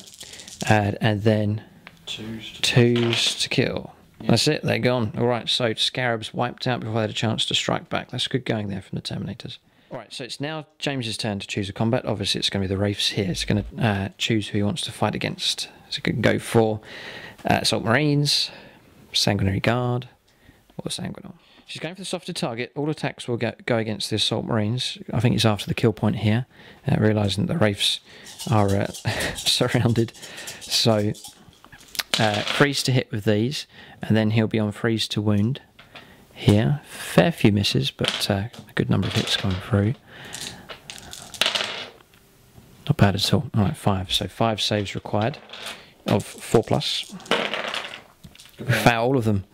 A: And then 2s to kill. Yeah. That's it, they're gone. Alright, so Scarabs wiped out before they had a chance to strike back. That's good going there from the Terminators. Alright, so it's now James's turn to choose a combat. Obviously it's going to be the Wraiths here. It's going to choose who he wants to fight against. So he can go for Assault Marines, Sanguinary Guard, or the Sanguinor. She's going for the softer target. All attacks will go against the Assault Marines. I think he's after the kill point here, realising that the Wraiths are surrounded. So freeze to hit with these, and then he'll be on freeze to wound here. Fair few misses, but a good number of hits going through. Not bad at all. Alright, 5. So 5 saves required of 4+. Foul all of them.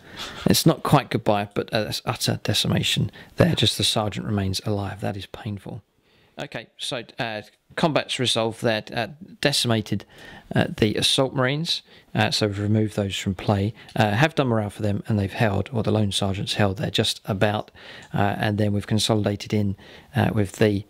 A: It's not quite goodbye, but that's utter decimation there. Just the sergeant remains alive. That is painful. Okay, so combat's resolved there. Decimated the assault marines, so we've removed those from play. Have done morale for them, and they've held, or the lone sergeant's held there just about. And then we've consolidated in with the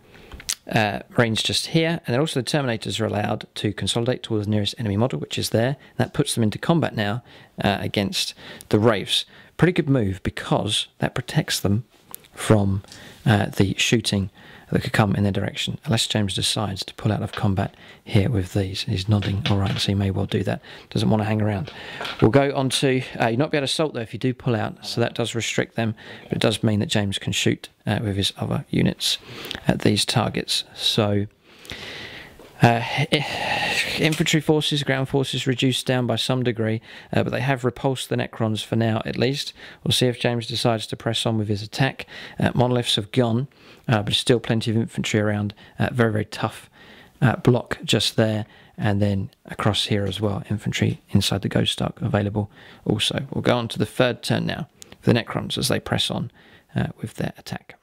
A: Marines just here, and then also the Terminators are allowed to consolidate towards the nearest enemy model, which is there. That puts them into combat now against the Wraiths. Pretty good move, because that protects them from the shooting that could come in their direction, unless James decides to pull out of combat here with these. He's nodding, all right, so he may well do that. Doesn't want to hang around. We'll go on to, you're not be able to assault though if you do pull out, so that does restrict them, but it does mean that James can shoot with his other units at these targets. So infantry forces, ground forces reduced down by some degree, but they have repulsed the Necrons for now at least. We'll see if James decides to press on with his attack. Monoliths have gone, but there's still plenty of infantry around. Very, very tough block just there, and then across here as well, infantry inside the Ghost Ark available also. We'll go on to the third turn now for the Necrons as they press on with their attack.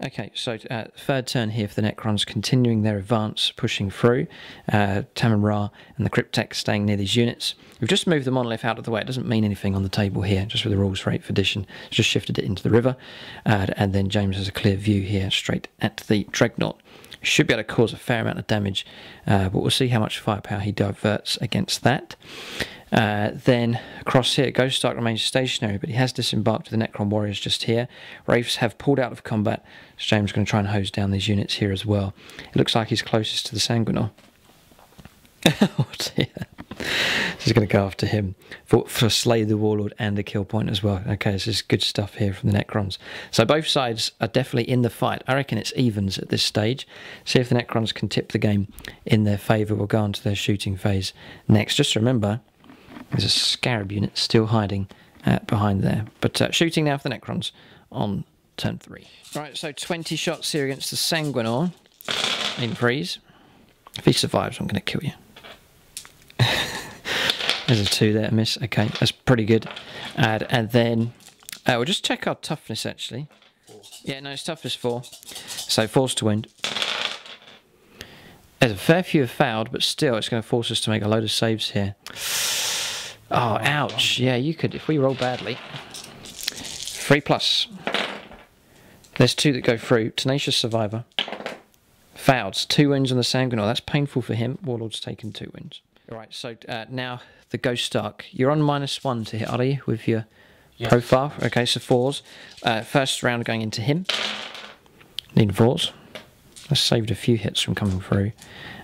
A: Okay, so third turn here for the Necrons, continuing their advance, pushing through. Tamon Ra and the Cryptek staying near these units. We've just moved the monolith out of the way. It doesn't mean anything on the table here, just with the rules for 8th edition. It's just shifted it into the river. And then James has a clear view here, straight at the Dreadnought. Should be able to cause a fair amount of damage, but we'll see how much firepower he diverts against that. Then across here, Ghost Ark remains stationary, but he has disembarked with the Necron warriors just here. Wraiths have pulled out of combat, so James is going to try and hose down these units here as well. It looks like he's closest to the Sanguinor. Oh dear. This is going to go after him for Slay the Warlord and a kill point as well. Okay, this is good stuff here from the Necrons. So both sides are definitely in the fight. I reckon it's evens at this stage. See if the Necrons can tip the game in their favour. We'll go on to their shooting phase next. Just remember, there's a Scarab unit still hiding behind there. But shooting now for the Necrons on turn 3. Right, so 20 shots here against the Sanguinor in freeze. If he survives, I'm going to kill you. There's a 2 there, a miss. Okay, that's pretty good. And then we'll just check our toughness actually. 4. Yeah, no, it's toughness 4. So force to wound. There's a fair few have failed, but still it's going to force us to make a load of saves here. Oh, ouch. Yeah, you could, if we roll badly. 3+. There's 2 that go through. Tenacious Survivor. Failed. 2 wounds on the Sanguinor. That's painful for him. Warlord's taken 2 wounds. Alright, so now the Ghost Ark. You're on -1 to hit, are you, with your profile? Okay, so 4s. First round going into him. Need 4s. That's saved a few hits from coming through.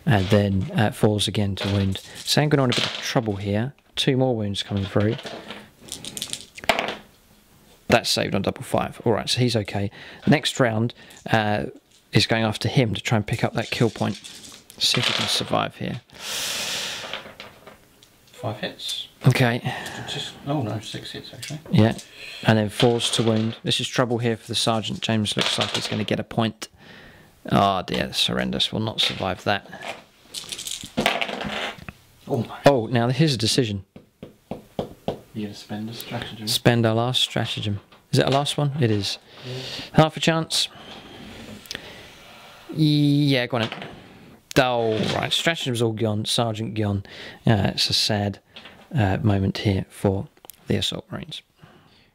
A: And then 4s again to wound. Sanguinor in a bit of trouble here. 2 more wounds coming through. That's saved on double 5. Alright, so he's okay. Next round is going after him to try and pick up that kill point. See if he can survive here.
B: 5 hits.
A: Okay.
B: Oh no, 6 hits actually.
A: Yeah. And then 4s to wound. This is trouble here for the Sergeant. James looks like he's going to get a point. Oh dear, that's horrendous. Will not survive that. Oh, now here's a decision.
B: You're going to spend a stratagem?
A: Spend our last stratagem. Is it our last one? It is. Yeah. Half a chance. Yeah, go on it. Oh, right. Stratagem's all gone. Sergeant gone. It's a sad moment here for the Assault Marines.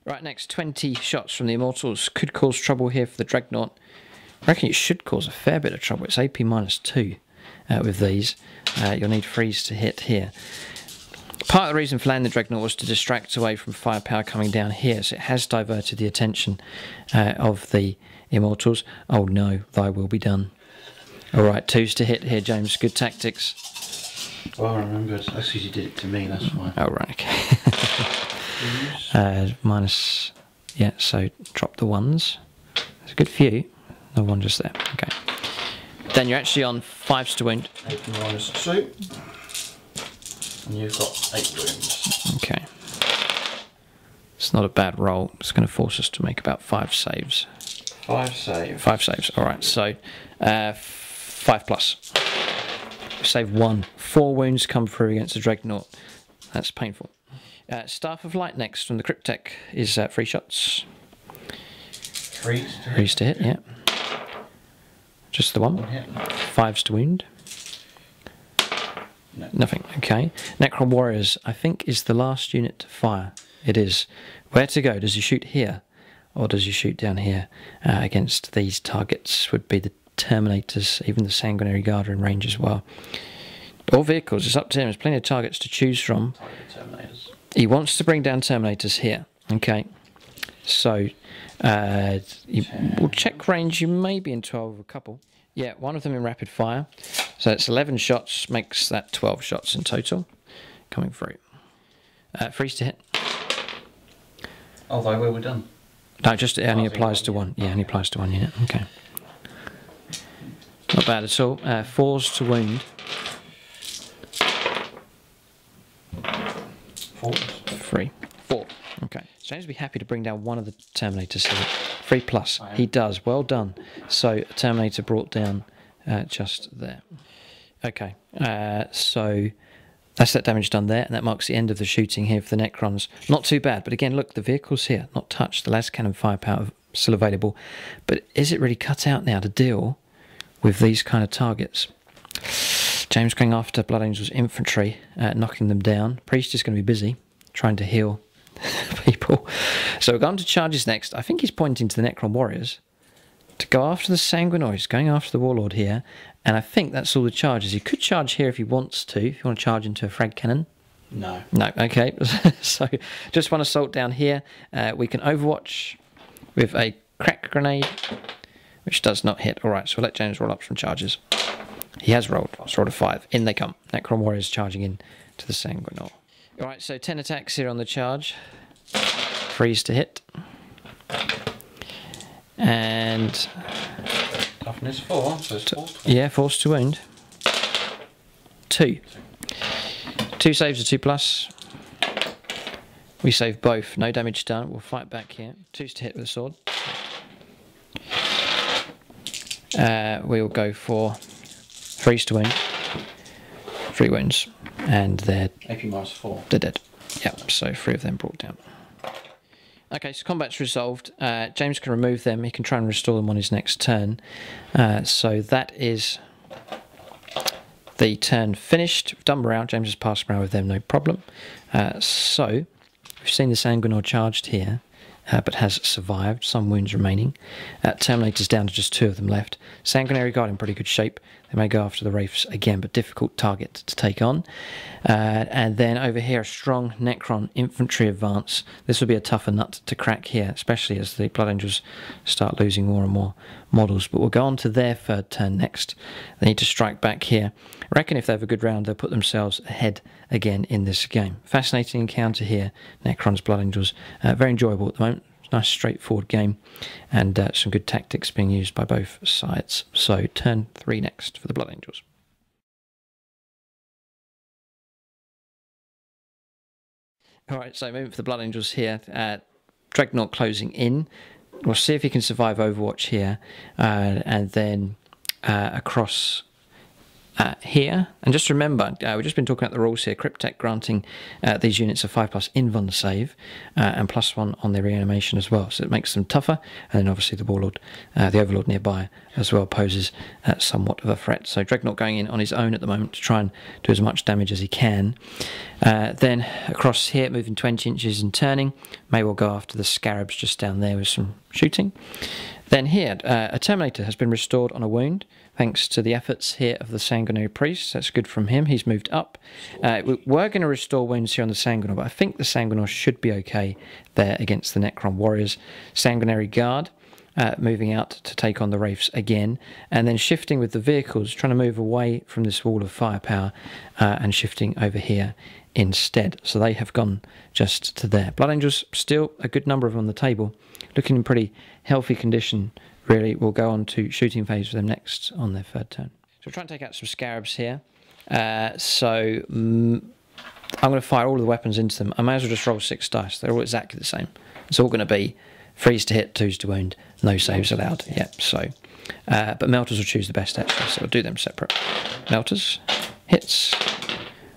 A: Right, next, 20 shots from the Immortals. Could cause trouble here for the Dreadnought. I reckon it should cause a fair bit of trouble. It's AP -2 with these. You'll need 3s to hit here. Part of the reason for landing the Dreadnought was to distract away from firepower coming down here, so it has diverted the attention of the Immortals. Oh no, thy will be done. Alright, 2s to hit here, James. Good tactics.
B: Oh, I remember. That's because you did it to me, that's why.
A: Oh, right, okay. Minus... Yeah, so drop the 1s. There's a good few. No one just there. Okay. Then you're actually on 5s to wound.
B: 8 -2. And you've got 8 wounds.
A: Okay. It's not a bad roll. It's going to force us to make about 5 saves.
B: 5 saves.
A: 5 saves. Alright, so 5+. saved 1. 4 wounds come through against the Dreadnought. That's painful. Staff of Light next from the Cryptek is 3 shots.
B: 3
A: to hit, yeah. Just the 1. 5s to wound.
B: No.
A: Nothing, okay. Necron Warriors, I think, is the last unit to fire. It is. Where to go? Does he shoot here? Or does he shoot down here? Against these targets would be the Terminators, even the Sanguinary Guard are in range as well. All vehicles, it's up to him. There's plenty of targets to choose from.
B: Terminators.
A: He wants to bring down Terminators here, okay. So, we'll check range. You may be in 12 of a couple. Yeah, 1 of them in rapid fire. So it's 11 shots, makes that 12 shots in total coming through. Freeze to hit.
B: Although we're done.
A: No, just it only applies to 1. Yeah, only applies to 1 unit. Okay. Not bad at all. 4s to wound. 3. 4. Okay. So James will be happy to bring down 1 of the Terminators here. 3+. He does. Well done. So Terminator brought down just there. Okay. So that's that damage done there, and that marks the end of the shooting here for the Necrons. Not too bad, but again, look, the vehicle's here, not touched. The las cannon firepower still available, but is it really cut out now to deal with these kind of targets? James going after Blood Angels infantry, knocking them down. Priest is going to be busy trying to heal people. So we're going to charges next. I think he's pointing to the Necron Warriors to go after the Sanguinoid. He's going after the Warlord here, and I think that's all the charges. He could charge here if he wants to, if you want to charge into a frag cannon.
B: No.
A: No, okay. So just one assault down here. We can overwatch with a crack grenade, which does not hit. All right, so we'll let James roll up some charges. He has rolled. It's rolled a 5. In they come. Necron Warriors charging in to the Sanguinor. All right, so 10 attacks here on the charge. Freeze to hit. And
B: Toughness 4, so it's 4.
A: yeah, force to wound. 2. 2 saves are 2+. We save both. No damage done. We'll fight back here. 2s to hit with a sword. We'll go for 3s to wound. 3 wounds. And they're
B: AP -4.
A: They're dead. Yep, so 3 of them brought down. Okay, so combat's resolved. James can remove them. He can try and restore them on his next turn. So that is the turn finished. We've done morale. James has passed morale with them, no problem. So we've seen the Sanguinor charged here, but has survived. Some wounds remaining. Terminator's down to just 2 of them left. Sanguinary Guard in pretty good shape. They may go after the Wraiths again, but difficult target to take on. And then over here, a strong Necron infantry advance. This will be a tougher nut to crack here, especially as the Blood Angels start losing more and more models. But we'll go on to their 3rd turn next. They need to strike back here. I reckon if they have a good round, they'll put themselves ahead again in this game. Fascinating encounter here, Necrons, Blood Angels. Very enjoyable at the moment. Nice straightforward game, and some good tactics being used by both sides. So turn 3 next for the Blood Angels. Alright, so moving for the Blood Angels here. Dreadnought closing in. We'll see if he can survive Overwatch here, and then across here. And just remember, we've just been talking about the rules here. Cryptek granting these units a 5+ invuln save and +1 on their reanimation as well. So it makes them tougher. And then obviously the Warlord, the Overlord nearby as well poses somewhat of a threat. So Dreadnought going in on his own at the moment to try and do as much damage as he can. Then across here, moving 20 inches and turning. May well go after the Scarabs just down there with some shooting. Then here, a Terminator has been restored on a wound, thanks to the efforts here of the Sanguinary Priest. That's good from him. He's moved up. We're going to restore wounds here on the Sanguinor, but I think the Sanguinor should be okay there against the Necron Warriors. Sanguinary Guard moving out to take on the Wraiths again, and then shifting with the vehicles, trying to move away from this wall of firepower and shifting over here instead. So they have gone just to there. Blood Angels, still a good number of them on the table, looking in pretty healthy condition, really. We'll go on to shooting phase with them next on their 3rd turn. So we'll try and take out some Scarabs here. I'm going to fire all of the weapons into them. I may as well just roll 6 dice. They're all exactly the same. It's all going to be 3s to hit, 2s to wound, no saves allowed. Yep, so. But Melters will choose the best actually, so we'll do them separate. Melters, hits,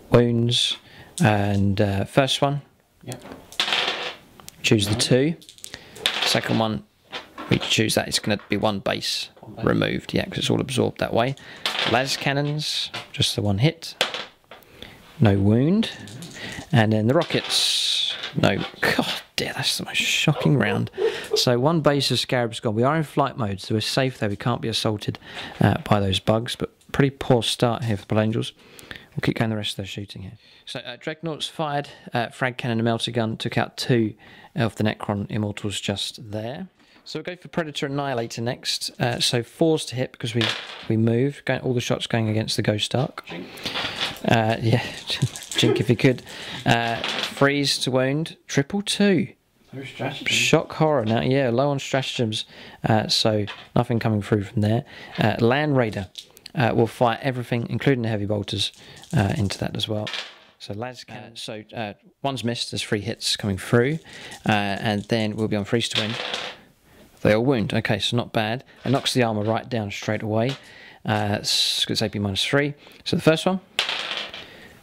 A: wounds, and first one.
B: Yep.
A: Choose the 2. Second one, we choose that. It's going to be one base removed, yeah, because it's all absorbed that way. Las cannons, just the 1 hit. No wound. And then the rockets, no. God dear, that's the most shocking round. So 1 base of Scarab's gone. We are in flight mode, so we're safe there. We can't be assaulted by those bugs, but pretty poor start here for the Blood Angels. We'll keep going the rest of their shooting here. So Dreadnoughts fired, frag cannon and melter gun, took out 2 of the Necron Immortals just there. So we'll go for Predator Annihilator next. So 4s to hit because we moved. All the shots going against the Ghost Ark. Yeah, jink if you could. Freeze to wound. 222.
B: No strategy.
A: Shock horror. Now, yeah, low on stratagems. So nothing coming through from there. Land Raider will fire everything, including the heavy bolters, into that as well. So las cannon. So 1's missed. There's 3 hits coming through, and then we'll be on freeze to win. They all wound. Okay, so not bad. It knocks the armor right down straight away. It's AP -3. So the first one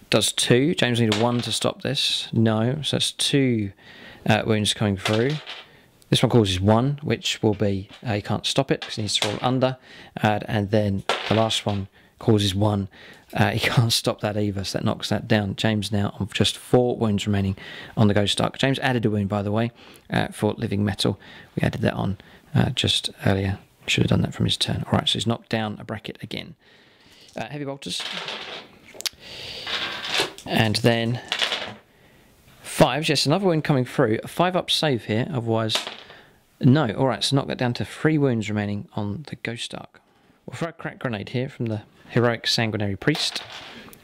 A: does 2. James needed 1 to stop this. No, so that's 2 wounds coming through. This one causes 1, which will be he can't stop it because he needs to roll under, and then the last one causes 1. He can't stop that either, so that knocks that down. James now on just 4 wounds remaining on the Ghost Ark. James added a wound, by the way, for living metal. We added that on just earlier. Should have done that from his turn. All right, so he's knocked down a bracket again. Heavy bolters. And then 5s. Yes, another wound coming through. A 5-up save here, otherwise... No, all right, so knock that down to 3 wounds remaining on the Ghost Ark. We'll throw a crack grenade here from the heroic sanguinary priest,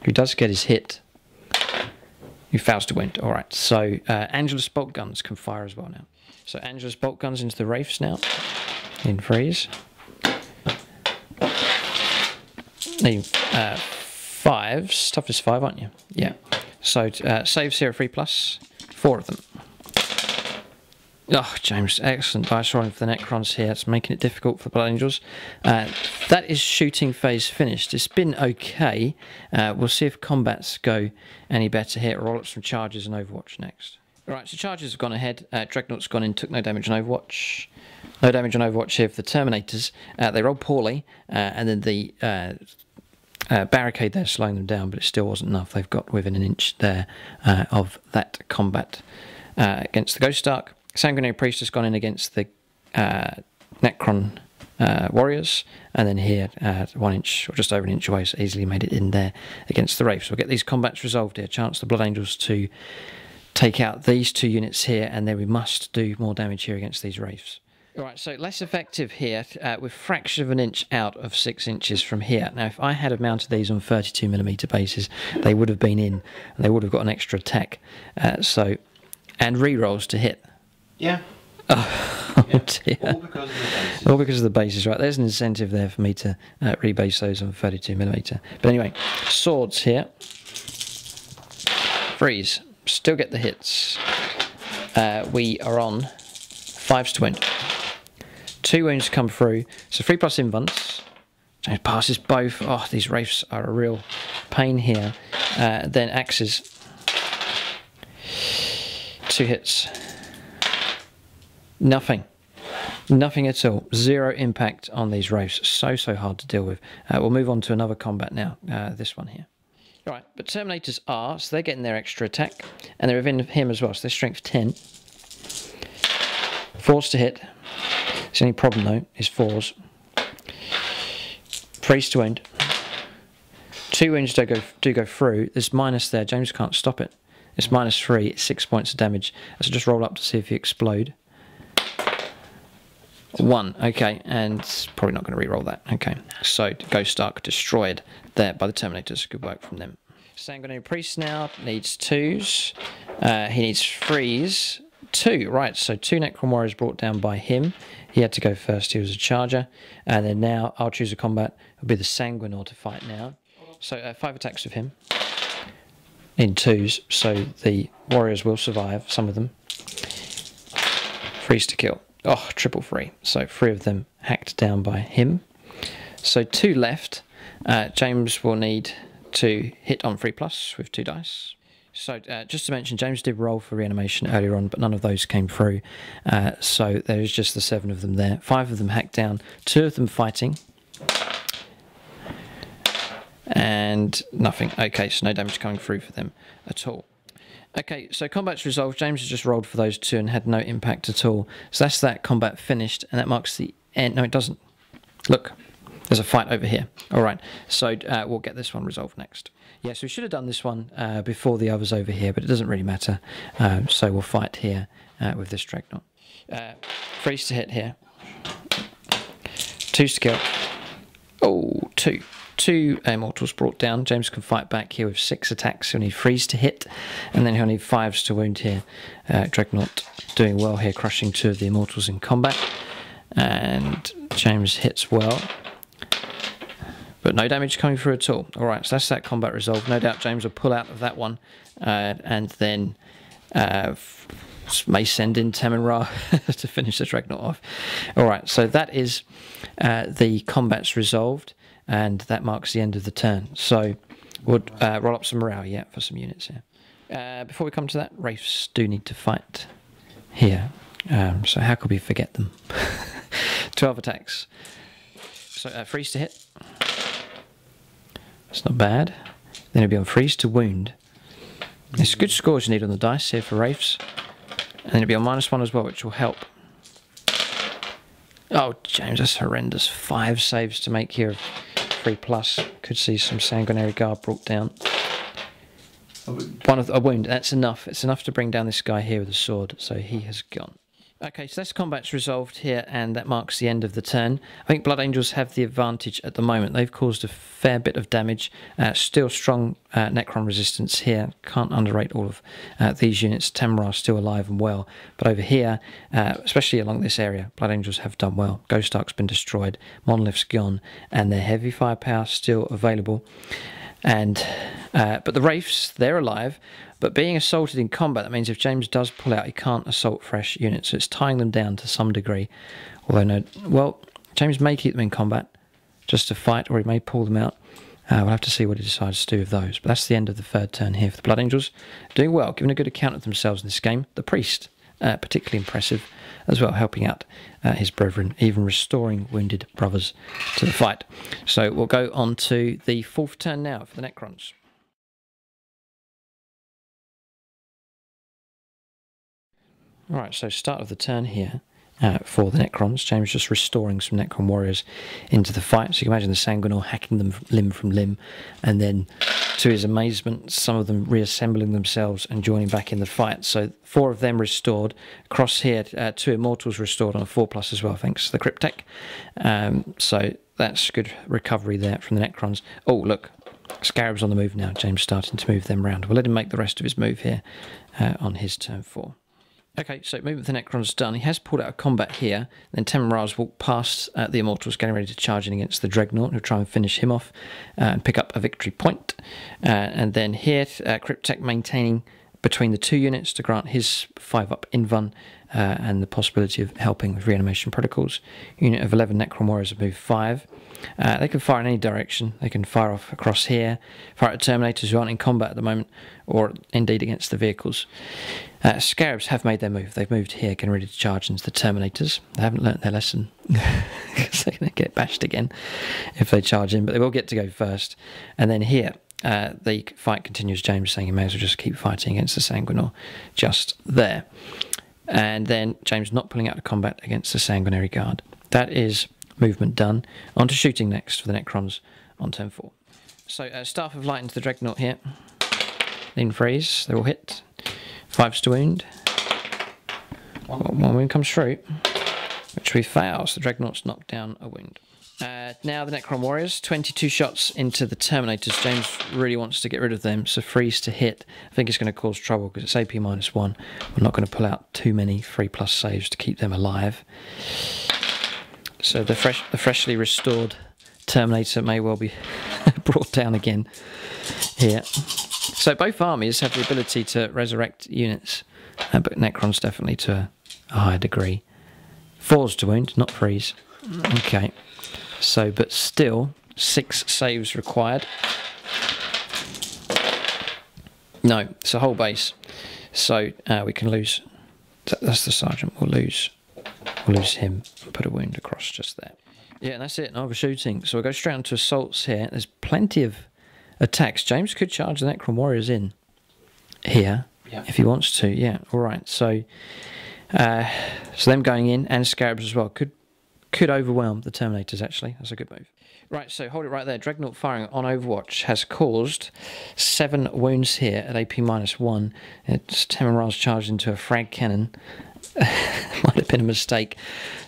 A: who does get his hit. Who fails to wound. All right, so Angelus bolt guns can fire as well now. So Angelus bolt guns into the wraiths now. In freeze. Need 5s. Toughness 5, aren't you? Yeah. So saves here at 3+. 4 of them. Oh, James, excellent dice rolling for the Necrons here. It's making it difficult for the Blood Angels. That is shooting phase finished. It's been okay. We'll see if combats go any better here. Roll up some charges and Overwatch next. Right, so charges have gone ahead. Dreadnought's gone in, took no damage on Overwatch. No damage on Overwatch here for the Terminators. They rolled poorly, and then the barricade there slowing them down, but it still wasn't enough. They've got within an inch there of that combat against the Ghost Ark. Sanguinary Priest has gone in against the Necron Warriors, and then here 1 inch, or just over an inch away, so easily made it in there against the Wraiths. We'll get these combats resolved here. Chance the Blood Angels to take out these 2 units here, and then we must do more damage here against these Wraiths. Alright, so less effective here, with fraction of an inch out of 6 inches from here. Now, if I had have mounted these on 32mm bases, they would have been in, and they would have got an extra attack. And re-rolls to hit.
B: Yeah.
A: Oh,
B: Yeah.
A: dear.
B: All because of the bases.
A: All because of the bases, right? There's an incentive there for me to rebase those on 32mm. But anyway, swords here. Freeze. Still get the hits. We are on 5s to win. 2 wounds come through. So 3+ invulns. James passes both. Oh, these wraiths are a real pain here. Then axes. 2 hits. Nothing. Nothing at all. 0 impact on these wraiths. So hard to deal with. We'll move on to another combat now. This one here. Alright, but Terminators are, so they're getting their extra attack. And they're within him as well, so they're strength 10. 4s to hit. The only problem though is 4s. Freeze to wound. 2 wounds do go through. There's minus there. James can't stop it. It's -3. It's 6 points of damage. So just roll up to see if you explode. 1. Okay, and probably not going to re-roll that. Okay, so Ghost Ark destroyed there by the Terminators. Good work from them. Sanguinary Priest now needs 2s. He needs freeze. 2. Right, so 2 Necron Warriors brought down by him. He had to go first. He was a charger. And then now I'll choose a combat. It'll be the Sanguinor to fight now. So 5 attacks with him in 2s. So the Warriors will survive, some of them. Freeze to kill. Oh, 333. So 3 of them hacked down by him. So 2 left. James will need to hit on 3+ with 2 dice. So just to mention, James did roll for reanimation earlier on, but none of those came through. So there is just the 7 of them there. 5 of them hacked down, 2 of them fighting. And nothing. Okay, so no damage coming through for them at all. Okay, so combat's resolved. James has just rolled for those 2 and had no impact at all. So that's that combat finished, and that marks the end. No, it doesn't. Look, there's a fight over here. All right, so we'll get this one resolved next. Yes, we should have done this one before the others over here, but it doesn't really matter. So we'll fight here with this Dreadnought. Freeze to hit here. 2 to kill. Oh, 2. 2 immortals brought down. James can fight back here with 6 attacks. He'll need freeze to hit, and then he'll need 5s to wound here. Dreadnought doing well here, crushing 2 of the immortals in combat. And James hits well, but no damage coming through at all. All right, so that's that combat resolved. No doubt James will pull out of that one, and then may send in Temenra to finish the Dreadnought off. All right, so that is the combats resolved, and that marks the end of the turn. So we'll roll up some morale yet for some units here. Before we come to that, Wraiths do need to fight here. So how could we forget them? 12 attacks. So freeze to hit. That's not bad. Then it'll be on freeze to wound. It's good scores you need on the dice here for Wraiths. And then it'll be on -1 as well, which will help. Oh, James, that's horrendous. 5 saves to make here. 3+. Could see some Sanguinary Guard brought down. A wound. That's enough. It's enough to bring down this guy here with a sword. So he has gone. Okay, so this combat's resolved here, and that marks the end of the turn. I think Blood Angels have the advantage at the moment. They've caused a fair bit of damage. Still strong Necron resistance here. Can't underrate all of these units. Temenra still alive and well. But over here, especially along this area, Blood Angels have done well. Ghost Ark's been destroyed. Monolith's gone. And their heavy firepower still available. And but the Wraiths, they're alive. But being assaulted in combat, that means if James does pull out, he can't assault fresh units. So it's tying them down to some degree. Although, no, well, James may keep them in combat just to fight, or he may pull them out. We'll have to see what he decides to do with those. But that's the end of the 3rd turn here for the Blood Angels. Doing well, giving a good account of themselves in this game. The Priest, particularly impressive as well, helping out his brethren, even restoring wounded brothers to the fight. So we'll go on to the 4th turn now for the Necrons. Alright, so start of the turn here for the Necrons. James just restoring some Necron warriors into the fight. So you can imagine the Sanguinor hacking them limb from limb, and then to his amazement, some of them reassembling themselves and joining back in the fight. So 4 of them restored. Across here, 2 Immortals restored on a 4+ as well, thanks to the Cryptek. So that's good recovery there from the Necrons. Oh, look, Scarab's on the move now. James starting to move them around. We'll let him make the rest of his move here on his turn 4. Okay, so movement of the Necron's done. He has pulled out of combat here. Then Temenra's walked past the Immortals, getting ready to charge in against the Dreadnought. He'll try and finish him off and pick up a victory point. And then here, Cryptek maintaining between the 2 units to grant his 5-up invuln and the possibility of helping with reanimation protocols. Unit of 11 Necron warriors have moved 5. They can fire in any direction. They can fire off across here, fire at Terminators who aren't in combat at the moment, or indeed against the vehicles. Scarabs have made their move. They've moved here, getting ready to charge into the Terminators. They haven't learnt their lesson, because they're going to get bashed again if they charge in, but they will get to go first. And then here, the fight continues. James saying he may as well just keep fighting against the Sanguinor just there. And then James not pulling out of combat against the Sanguinary Guard. That is movement done. On to shooting next for the Necrons on turn 4. So Staff of Light into the Dreadnought here. Lean freeze, they're all hit. 5s to wound. One wound comes through, which we fail, so the Dreadnought's knocked down a wound. Now the Necron Warriors, 22 shots into the Terminators. James really wants to get rid of them, so freeze to hit. I think it's going to cause trouble because it's AP -1. We're not going to pull out too many 3+ saves to keep them alive. So the freshly restored Terminator may well be brought down again here. So both armies have the ability to resurrect units, but Necrons definitely to a higher degree. 4s to wound, not freeze. Okay. So, but still, 6 saves required. No, it's a whole base. So we can lose. That's the sergeant. We'll lose him and put a wound across just there. Yeah, and that's it. No overshooting. So we'll go straight on to assaults here. There's plenty of attacks. James could charge the Necron warriors in here if he wants to. Yeah, all right. So them going in and scarabs as well could overwhelm the Terminators. Actually, that's a good move. Right, so hold it right there. Dreadnought firing on Overwatch has caused 7 wounds here at AP -1. It's Temerar's charged into a frag cannon. Might have been a mistake.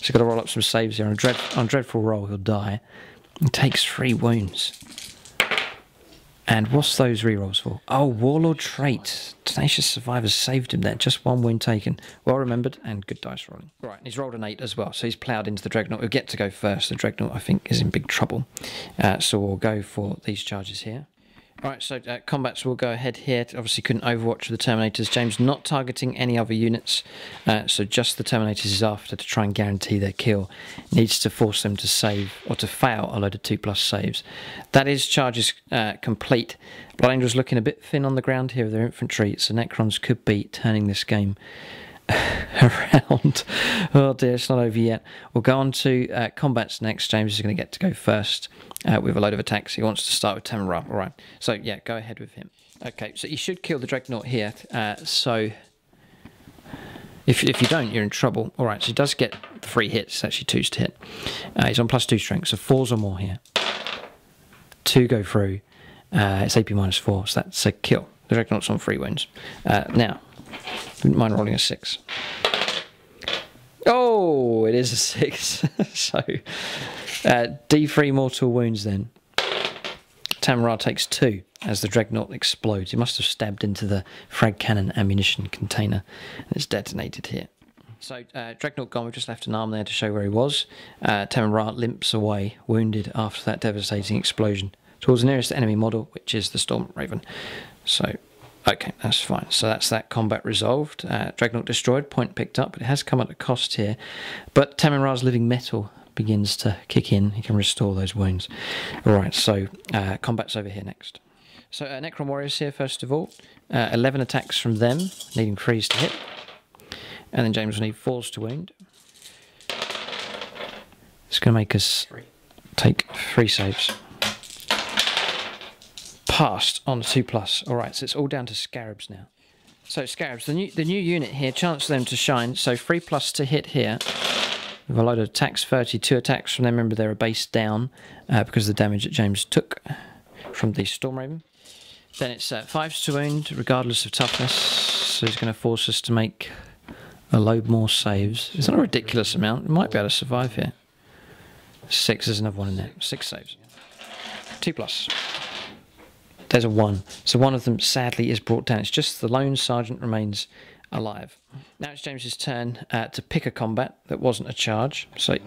A: So got to roll up some saves here. On Dreadful roll, he'll die. He takes 3 wounds. And what's those rerolls for? Oh, Warlord trait. Tenacious Survivors saved him there. Just 1 wound taken. Well remembered and good dice rolling. Right, and he's rolled an 8 as well. So he's ploughed into the Dreadnought. He'll get to go first. The Dreadnought, I think, is in big trouble. So we'll go for these charges here. Alright, so combats will go ahead here. Obviously couldn't overwatch with the Terminators. James not targeting any other units, so just the Terminators is after to try and guarantee their kill. Needs to force them to save, or to fail, a load of 2+ saves. That is charges complete. Blood Angels looking a bit thin on the ground here with their infantry, so Necrons could be turning this game around. Oh dear, it's not over yet. We'll go on to combats next. James is going to get to go first with a load of attacks. He wants to start with Temerar. All right, so yeah, go ahead with him. Okay, so you should kill the Dreadnought here. So if you don't, you're in trouble. All right, so he does get 3 hits. It's actually 2s to hit. He's on +2 strength, so 4s or more here. 2 go through. It's AP -4, so that's a kill. The Dreadnought's on 3 wounds. Now, wouldn't mind rolling a 6. Oh, it is a 6. So, D3 mortal wounds then. Temerar takes 2 as the Dreadnought explodes. He must have stabbed into the frag cannon ammunition container and it's detonated here. So, Dreadnought gone, we've just left an arm there to show where he was. Temerar limps away, wounded after that devastating explosion, towards the nearest enemy model, which is the Storm Raven. So, okay, that's fine. So that's that combat resolved. Dreadnought destroyed, point picked up, but it has come at a cost here. But Temerar's living metal begins to kick in. He can restore those wounds. Alright, so combat's over here next. So Necron Warriors here, first of all. 11 attacks from them, needing 3s to hit. And then James will need 4s to wound. It's going to make us take 3 saves. Passed on 2+. Alright, so it's all down to Scarabs now. So Scarabs, the new unit here, chance for them to shine. So 3+ to hit here. With a load of attacks, 32 attacks from them. Remember, they're a base down because of the damage that James took from the Storm Raven. Then it's 5s to wound, regardless of toughness. So he's going to force us to make a load more saves. It's not a ridiculous amount. We might be able to survive here. 6, there's another one in there. 6 saves. 2+. There's a 1. So one of them, sadly, is brought down. It's just the lone sergeant remains alive. Now it's James's turn to pick a combat that wasn't a charge. So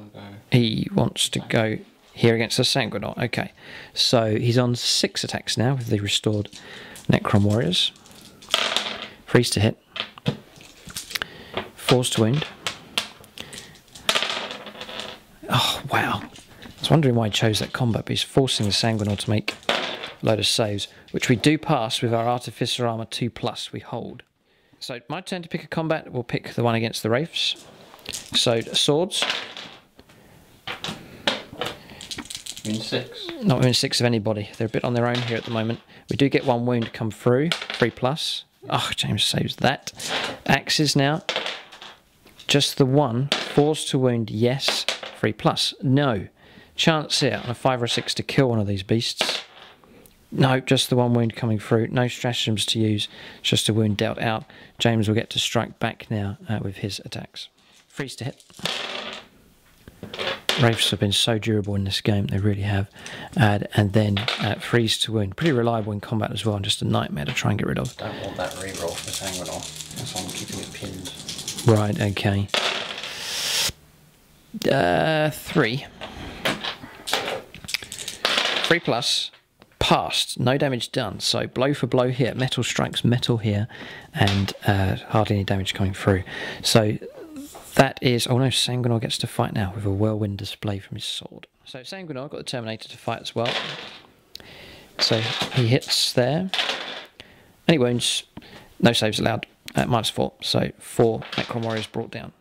A: he wants to go here against the Sanguinor. Okay. So he's on 6 attacks now with the restored Necron Warriors. 3s to hit. 4s to wound. Oh, wow. I was wondering why he chose that combat, but he's forcing the Sanguinor to make load of saves, which we do pass with our Artificer Armour 2+, we hold. So my turn to pick a combat. We'll pick the one against the Wraiths. So swords.
B: Win 6.
A: Not win 6 of anybody. They're a bit on their own here at the moment. We do get 1 wound come through. 3+. Oh, James saves that. Axes now. Just the 1. 4s to wound, yes. 3+. No. Chance here on a 5 or a 6 to kill one of these beasts. No, just the 1 wound coming through. No stratagems to use. Just a wound dealt out. James will get to strike back now with his attacks. 3s to hit. Wraiths have been so durable in this game. They really have. And then 3s to wound. Pretty reliable in combat as well. And just a nightmare to try and get rid of.
B: Don't want that reroll for Sanguinor. That's why I'm keeping it pinned.
A: Right, okay. 3. 3+. Passed, no damage done, so blow for blow here, metal strikes metal here, and hardly any damage coming through. So that is, oh no, Sanguinor gets to fight now with a whirlwind display from his sword. So Sanguinor got the Terminator to fight as well. So he hits there, Any wounds, no saves allowed, -4. So 4 Necron Warriors brought down.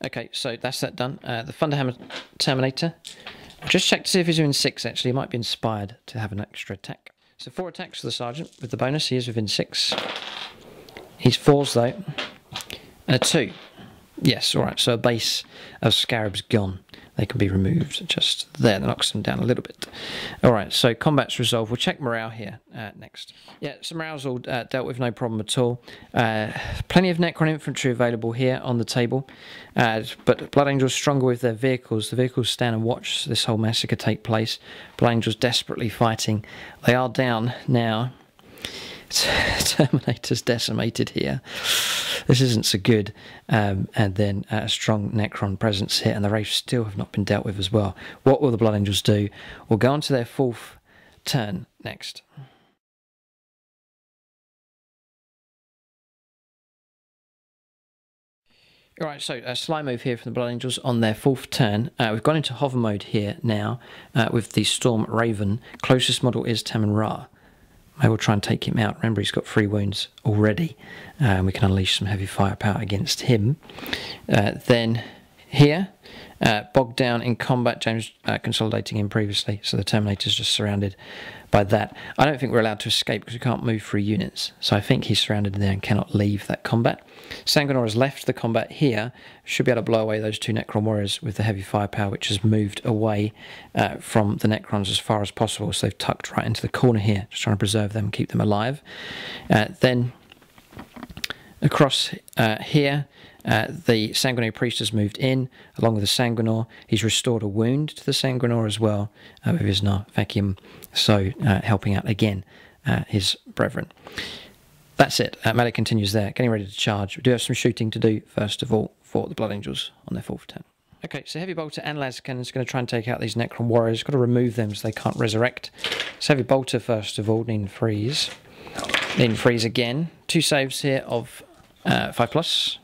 A: Okay, so that's that done. The Thunderhammer Terminator. I'll just check to see if he's within 6 actually. He might be inspired to have an extra attack. So 4 attacks for the Sergeant. With the bonus, he is within 6. He's 4s though. And a 2. Yes, alright, so a base of Scarab's gone. They can be removed just there. That knocks them down a little bit. Alright, so combat's resolved. We'll check morale here next. Yeah, so morale's all dealt with, no problem at all. Plenty of Necron infantry available here on the table. But Blood Angels stronger with their vehicles. The vehicles stand and watch this whole massacre take place. Blood Angels desperately fighting. They are down now. Terminator's decimated here. This isn't so good. And then a strong Necron presence here, and the Wraiths still have not been dealt with as well. What will the Blood Angels do? We'll go on to their 4th turn next. Alright, so a sly move here from the Blood Angels on their 4th turn. We've gone into hover mode here now with the Storm Raven. Closest model is Tamon Ra. I will try and take him out. Remember, he's got 3 wounds already. We can unleash some heavy firepower against him. Then here, bogged down in combat. James consolidating in previously, so the Terminator's just surrounded by that. I don't think we're allowed to escape because we can't move 3 units. So I think he's surrounded there and cannot leave that combat. Sanguinor has left the combat here. Should be able to blow away those 2 Necron Warriors with the heavy firepower, which has moved away from the Necrons as far as possible. So they've tucked right into the corner here, just trying to preserve them and keep them alive. Then across here, the Sanguinor Priest has moved in, along with the Sanguinor. He's restored a wound to the Sanguinor as well, with his Narvacium, so helping out again his brethren. That's it. Melee continues there, getting ready to charge. We do have some shooting to do, first of all, for the Blood Angels on their 4th turn. Okay, so Heavy Bolter and Las Cannon is going to try and take out these Necron Warriors. Got to remove them so they can't resurrect. So Heavy Bolter, first of all, needing freeze. Needing freeze again. 2 saves here of 5+.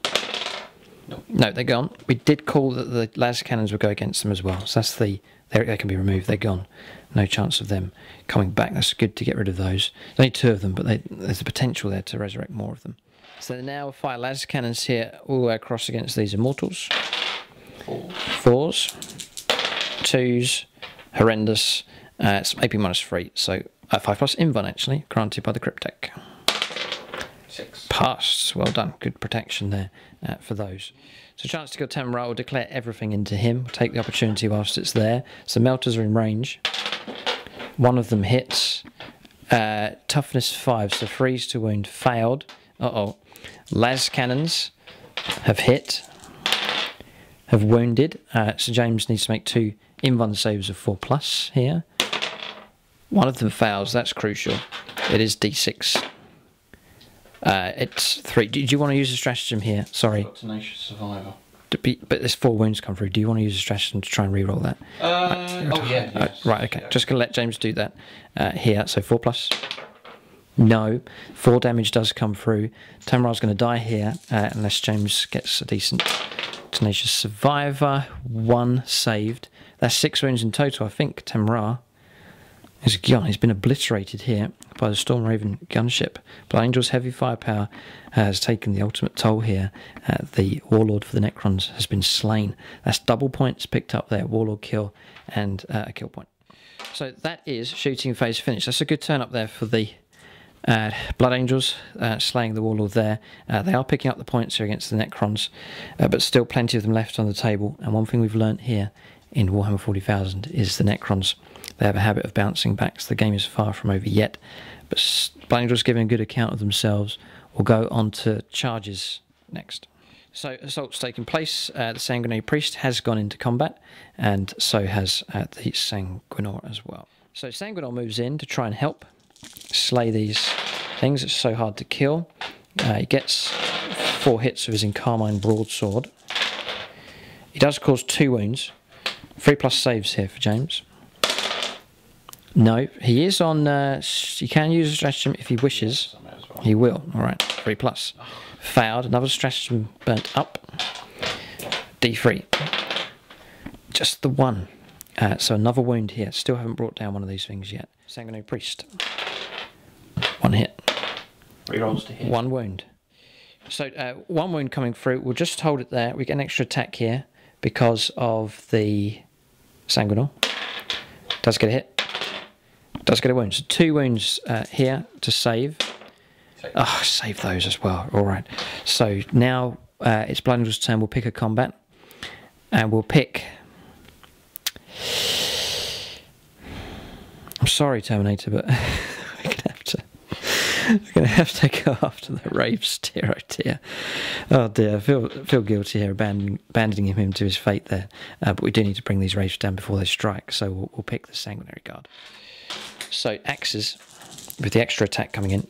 A: No, they're gone. We did call that the las cannons would go against them as well. So that's they can be removed. They're gone. No chance of them coming back. That's good to get rid of those. There's only 2 of them, but there's the potential there to resurrect more of them. So now fire las cannons here all the way across against these Immortals. 4s, 2s, horrendous. It's AP -3, so 5+ invuln actually, granted by the Cryptek.
B: 6.
A: Passed. Well done. Good protection there for those. So chance to kill Tamon Ra will declare everything into him. We'll take the opportunity whilst it's there. So Melters are in range. 1 of them hits. Toughness 5, so freeze to wound failed. Las Cannons have hit. Have wounded. So James needs to make 2 invuln saves of 4+ here. 1 of them fails. That's crucial. It is D6. It's 3. Did you want to use a stratagem here? Sorry.
B: Got Tenacious Survivor.
A: But there's 4 wounds come through. Do you want to use a stratagem to try and reroll that?
B: Yes.
A: Right, okay. Just going to let James do that here. So 4+. No. 4 damage does come through. Tamon Ra's going to die here unless James gets a decent Tenacious Survivor. 1 saved. That's 6 wounds in total. I think Tamon Ra is gone. He's been obliterated here by the Storm Raven gunship. Blood Angel's heavy firepower has taken the ultimate toll here. The Warlord for the Necrons has been slain. That's double points picked up there. Warlord kill and a kill point. So that is shooting phase finished. That's a good turn up there for the Blood Angels, slaying the Warlord there. They are picking up the points here against the Necrons, but still plenty of them left on the table. And one thing we've learnt here in Warhammer 40,000 is the Necrons. They have a habit of bouncing back, so the game is far from over yet. But Blood Angels giving a good account of themselves. We'll go on to charges next. So assault's taking place. The Sanguinor Priest has gone into combat, and so has the Sanguinor as well. So Sanguinor moves in to try and help slay these things. It's so hard to kill. He gets 4 hits with his Encarmine Broadsword. He does cause 2 wounds. 3+ saves here for James. No, he is on... he can use a stratagem if he wishes. He will. Alright, 3+. Failed. Another stratagem burnt up. D3. Just the 1. So another wound here. Still haven't brought down one of these things yet. Sanguinor Priest. 1 hit.
B: Rerolls to hit.
A: 1 wound. So 1 wound coming through. We'll just hold it there. We get an extra attack here because of the Sanguinor. Does get a hit. Does get a wound. So 2 wounds here to save. Oh, save those as well. All right. So now it's Blood Angel's turn. We'll pick a combat. And we'll pick... I'm sorry, Terminator, but we're going to have to go after the Raves tier. Oh dear. Oh dear. I feel guilty here abandoning him to his fate there. But we do need to bring these Raves down before they strike. So we'll pick the Sanguinary Guard. So axes with the extra attack coming in.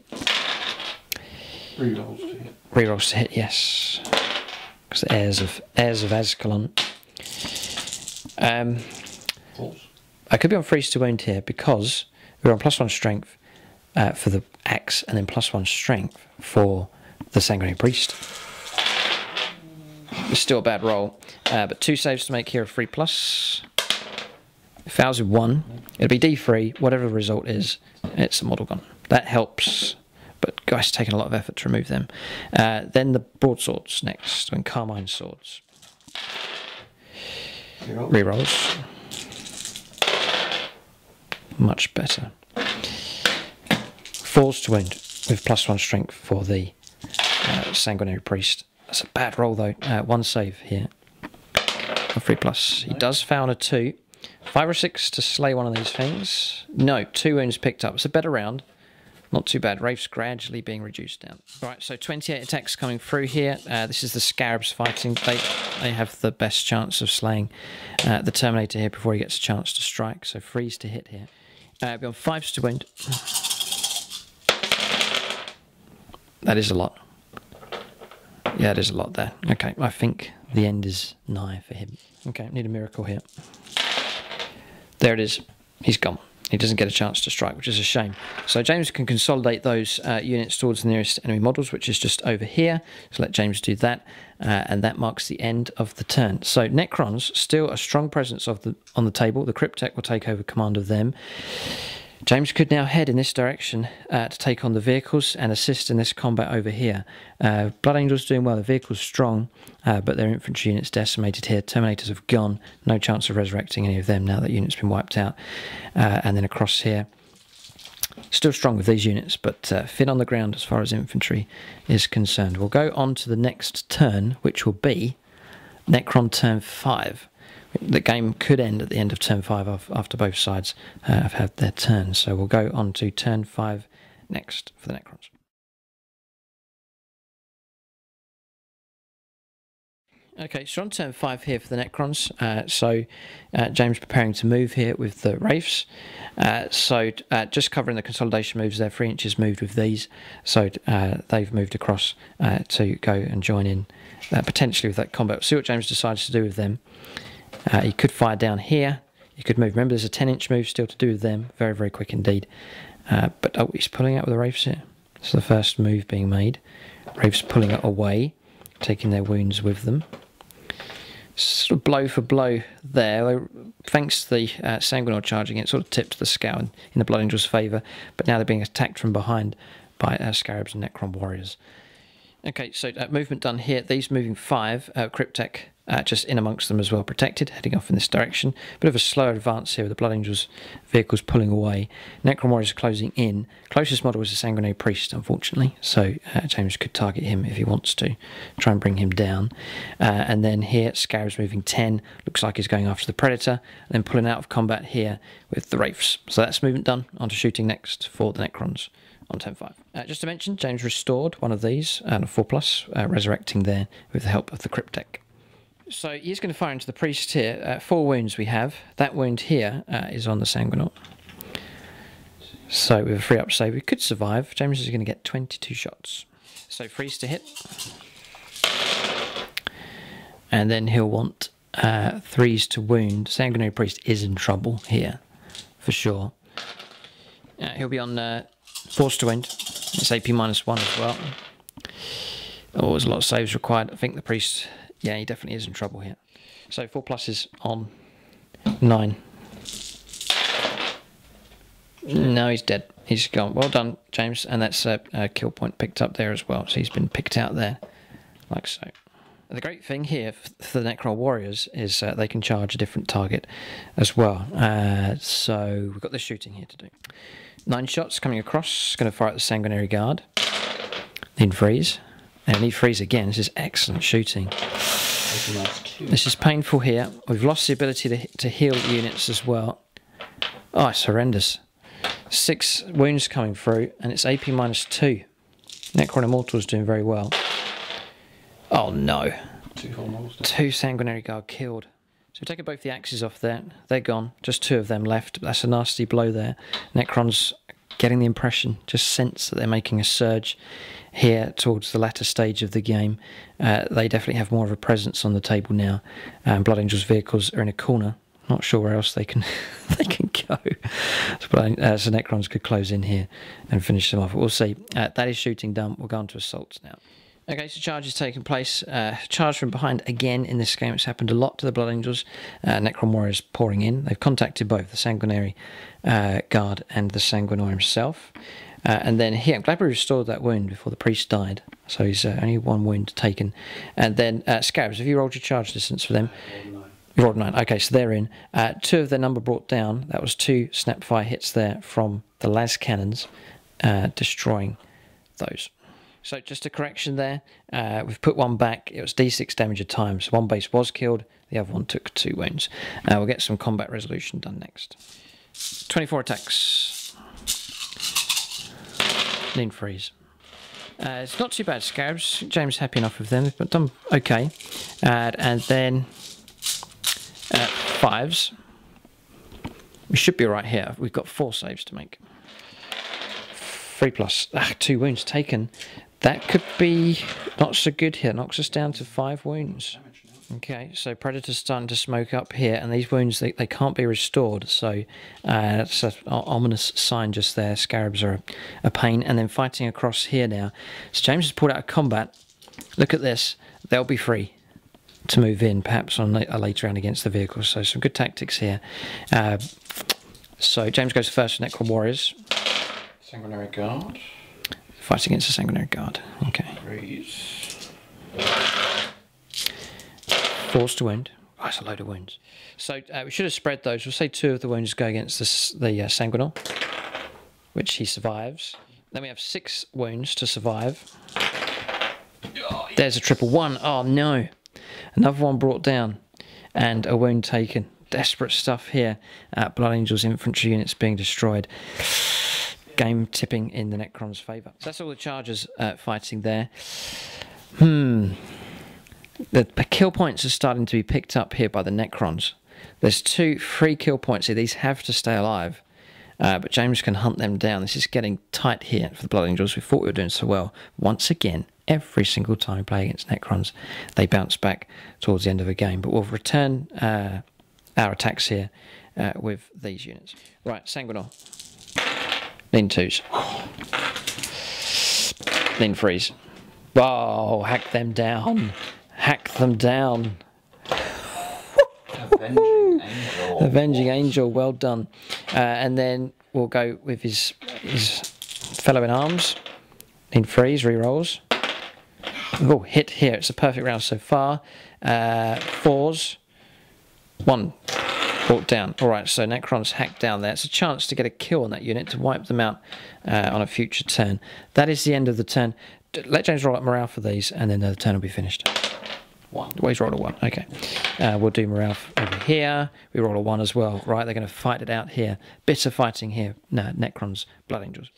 B: Rerolls to hit.
A: Rerolls to hit, yes. Because the heirs of Azkaellon. I could be on freeze to wound here because we're on +1 strength for the axe and then +1 strength for the Sanguinary Priest. It's still a bad roll, but 2 saves to make here, a 3+. If ours is 1, it'll be D3. Whatever the result is, it's a model gun. That helps, but guys, taking a lot of effort to remove them. Then the broadswords next, and carmine swords. Rerolls. Much better. 4s to wound with +1 strength for the Sanguinary Priest. That's a bad roll though. 1 save here. A 3+. He does foul a 2. 5 or 6 to slay one of these things. No, 2 wounds picked up. It's a better round. Not too bad. Wraiths gradually being reduced down. Right, so 28 attacks coming through here. This is the Scarabs fighting. They have the best chance of slaying the Terminator here before he gets a chance to strike. So freeze to hit here. We're on 5s to wound. That is a lot. Yeah, it is a lot there. Okay, I think the end is nigh for him. Okay, need a miracle here. There it is. He's gone. He doesn't get a chance to strike, which is a shame. So James can consolidate those units towards the nearest enemy models, which is just over here. So let James do that, and that marks the end of the turn. So Necrons, still a strong presence on the table. The Cryptek will take over command of them. James could now head in this direction to take on the vehicles and assist in this combat over here. Blood Angels doing well. The vehicle's strong, but their infantry units decimated here. Terminators have gone. No chance of resurrecting any of them now that unit's been wiped out. And then across here, still strong with these units, but thin on the ground as far as infantry is concerned. We'll go on to the next turn, which will be Necron turn 5. The game could end at the end of turn 5 after both sides have had their turn. So we'll go on to turn 5 next for the Necrons. Okay, so on turn 5 here for the Necrons. James preparing to move here with the Wraiths. Just covering the consolidation moves there, 3 inches moved with these. So they've moved across to go and join in potentially with that combat. We'll see what James decides to do with them. He could fire down here. He could move. Remember, there's a 10-inch move still to do with them. Very, very quick indeed. But he's pulling out with the Wraiths here. It's the first move being made. Wraiths pulling it away, taking their wounds with them. Sort of blow for blow there. Thanks to the Sanguinor charging, it sort of tipped the scale in the Blood Angel's favour. But now they're being attacked from behind by Scarabs and Necron warriors. Okay, so movement done here. These moving 5, Cryptek just in amongst them as well, protected, heading off in this direction. Bit of a slower advance here with the Blood Angels vehicles pulling away. Necron warriors closing in. Closest model is the Sanguinary Priest, unfortunately, so James could target him if he wants to, try and bring him down. And then here, Scarab's moving 10, looks like he's going after the Predator, and then pulling out of combat here with the Wraiths. So that's movement done, on to shooting next for the Necrons on turn 5. Just to mention, James restored one of these, and a 4+, resurrecting there with the help of the Cryptek. So he's going to fire into the Priest here. 4 wounds we have. That wound here is on the Sanguinor. So with a 3-up save, we could survive. James is going to get 22 shots. So freeze to hit. And then he'll want 3s to wound. Sanguinary Priest is in trouble here, for sure. He'll be on 4s to wound. It's AP -1 as well. Oh, there's a lot of saves required. I think the Priest... Yeah, he definitely is in trouble here. So 4+ on 9. No, he's dead. He's gone. Well done, James. And that's a kill point picked up there as well. So he's been picked out there, like so. The great thing here for the Necron warriors is they can charge a different target as well. So we've got the shooting here to do. 9 shots coming across. Going to fire at the Sanguinary Guard. Need freeze. And need freeze again. This is excellent shooting. This is painful here. We've lost the ability to heal units as well. Oh, it's horrendous. 6 wounds coming through, and it's AP -2. Necron Immortal's doing very well. Oh no. 2 Sanguinary Guard killed. So we've taken both the axes off there. They're gone. Just 2 of them left. But that's a nasty blow there. Necron's getting the impression, just sense that they're making a surge here towards the latter stage of the game. They definitely have more of a presence on the table now. Blood Angels vehicles are in a corner. Not sure where else they can they can go. So Necrons could close in here and finish them off. But we'll see. That is shooting done. We'll go on to assaults now. Okay, so charge is taking place. Charge from behind again in this game. It's happened a lot to the Blood Angels. Necron Warriors pouring in. They've contacted both the Sanguinary Guard and the Sanguinor himself. And then here, I'm glad we restored that wound before the priest died. So he's only 1 wound taken. And then Scarabs, have you rolled your charge distance for them? You rolled 9. Okay, so they're in. 2 of their number brought down. That was 2 snapfire hits there from the las cannons, destroying those. So just a correction there. We've put 1 back. It was D6 damage a time. So 1 base was killed. The other one took 2 wounds. We'll get some combat resolution done next. 24 attacks. Need freeze. It's not too bad, Scarabs. James happy enough with them. They've done okay. And then 5s. We should be right here. We've got 4 saves to make. 3+. 2 wounds taken. That could be not so good here. Knocks us down to 5 wounds. Okay, so Predator's starting to smoke up here, and these wounds, they can't be restored. So that's an ominous sign just there. Scarabs are a pain. And then fighting across here now. So James has pulled out of combat. Look at this. They'll be free to move in, perhaps on a later round against the vehicles. So some good tactics here. So James goes first for Necron Warriors.
B: Sanguinary Guard.
A: Fights against the Sanguinary Guard. Okay.
B: Freeze.
A: Forced to wound. Oh, that's a load of wounds. So we should have spread those. We'll say 2 of the wounds go against the Sanguinor, which he survives. Then we have 6 wounds to survive. There's a triple 1. Oh no. Another one brought down. And a wound taken. Desperate stuff here. Blood Angels infantry units being destroyed. Game tipping in the Necron's favour. So that's all the chargers fighting there. The kill points are starting to be picked up here by the Necrons. There's 2 free kill points here. These have to stay alive. But James can hunt them down. This is getting tight here for the Blood Angels. We thought we were doing so well. Once again, every single time we play against Necrons, they bounce back towards the end of the game. But we'll return our attacks here with these units. Right, Sanguinor. Lean 2s. Lean 3s. Oh, hack them down. Hack them down.
B: Avenging Angel.
A: Avenging Angel, well done. And then we'll go with his fellow in arms. Lean 3s, rerolls. Oh, hit here. It's a perfect round so far. 4s. 1. Brought down. Alright, so Necron's hacked down there. It's a chance to get a kill on that unit to wipe them out on a future turn. That is the end of the turn. Let James roll up morale for these, and then the turn will be finished.
B: 1.
A: Well, he's rolled a 1. Okay. We'll do morale over here. We roll a 1 as well. Right, they're going to fight it out here. Bitter fighting here. No, Necrons, Blood Angels.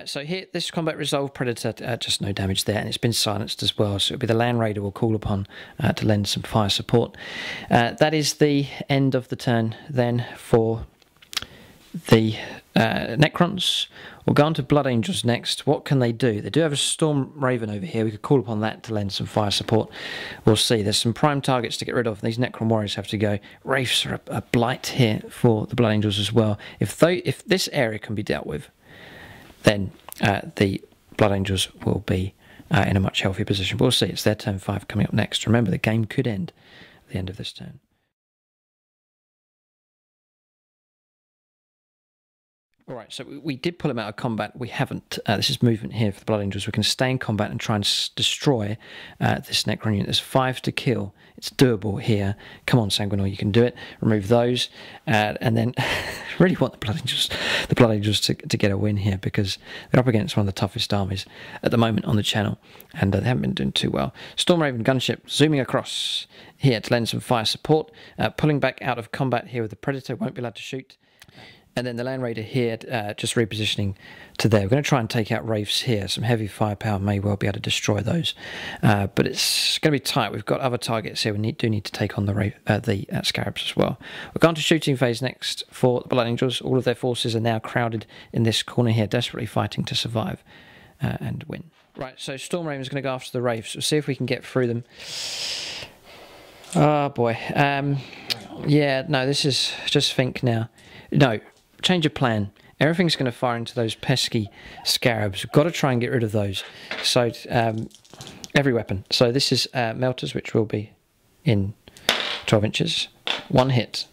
A: So here, this combat resolve Predator, just no damage there, and it's been silenced as well. So it'll be the Land Raider we'll call upon to lend some fire support. That is the end of the turn then for the Necrons. We'll go on to Blood Angels next. What can they do? They do have a Storm Raven over here. We could call upon that to lend some fire support. We'll see. There's some prime targets to get rid of. These Necron Warriors have to go. Wraiths are a blight here for the Blood Angels as well. If this area can be dealt with, then the Blood Angels will be in a much healthier position. But we'll see. It's their turn 5 coming up next. Remember, the game could end at the end of this turn. Alright, so we did pull him out of combat. We haven't. This is movement here for the Blood Angels. We can stay in combat and try and destroy this Necron unit. There's 5 to kill. It's doable here. Come on, Sanguinor, you can do it. Remove those. And then really want the Blood Angels to get a win here, because they're up against one of the toughest armies at the moment on the channel, and they haven't been doing too well. Stormraven gunship zooming across here to lend some fire support. Pulling back out of combat here with the Predator. Won't be allowed to shoot. And then the Land Raider here, just repositioning to there. We're going to try and take out Wraiths here. Some heavy firepower, may well be able to destroy those. But it's going to be tight. We've got other targets here. We do need to take on the Scarabs as well. We're going to shooting phase next for the Blood Angels. All of their forces are now crowded in this corner here, desperately fighting to survive and win. Right, so Stormraven's going to go after the Wraiths. We'll see if we can get through them. Oh, boy. Yeah, no, this is... Just think now. No. Change of plan. Everything's going to fire into those pesky Scarabs. We've got to try and get rid of those. So, every weapon. So this is Melters, which will be in 12 inches. 1 hit.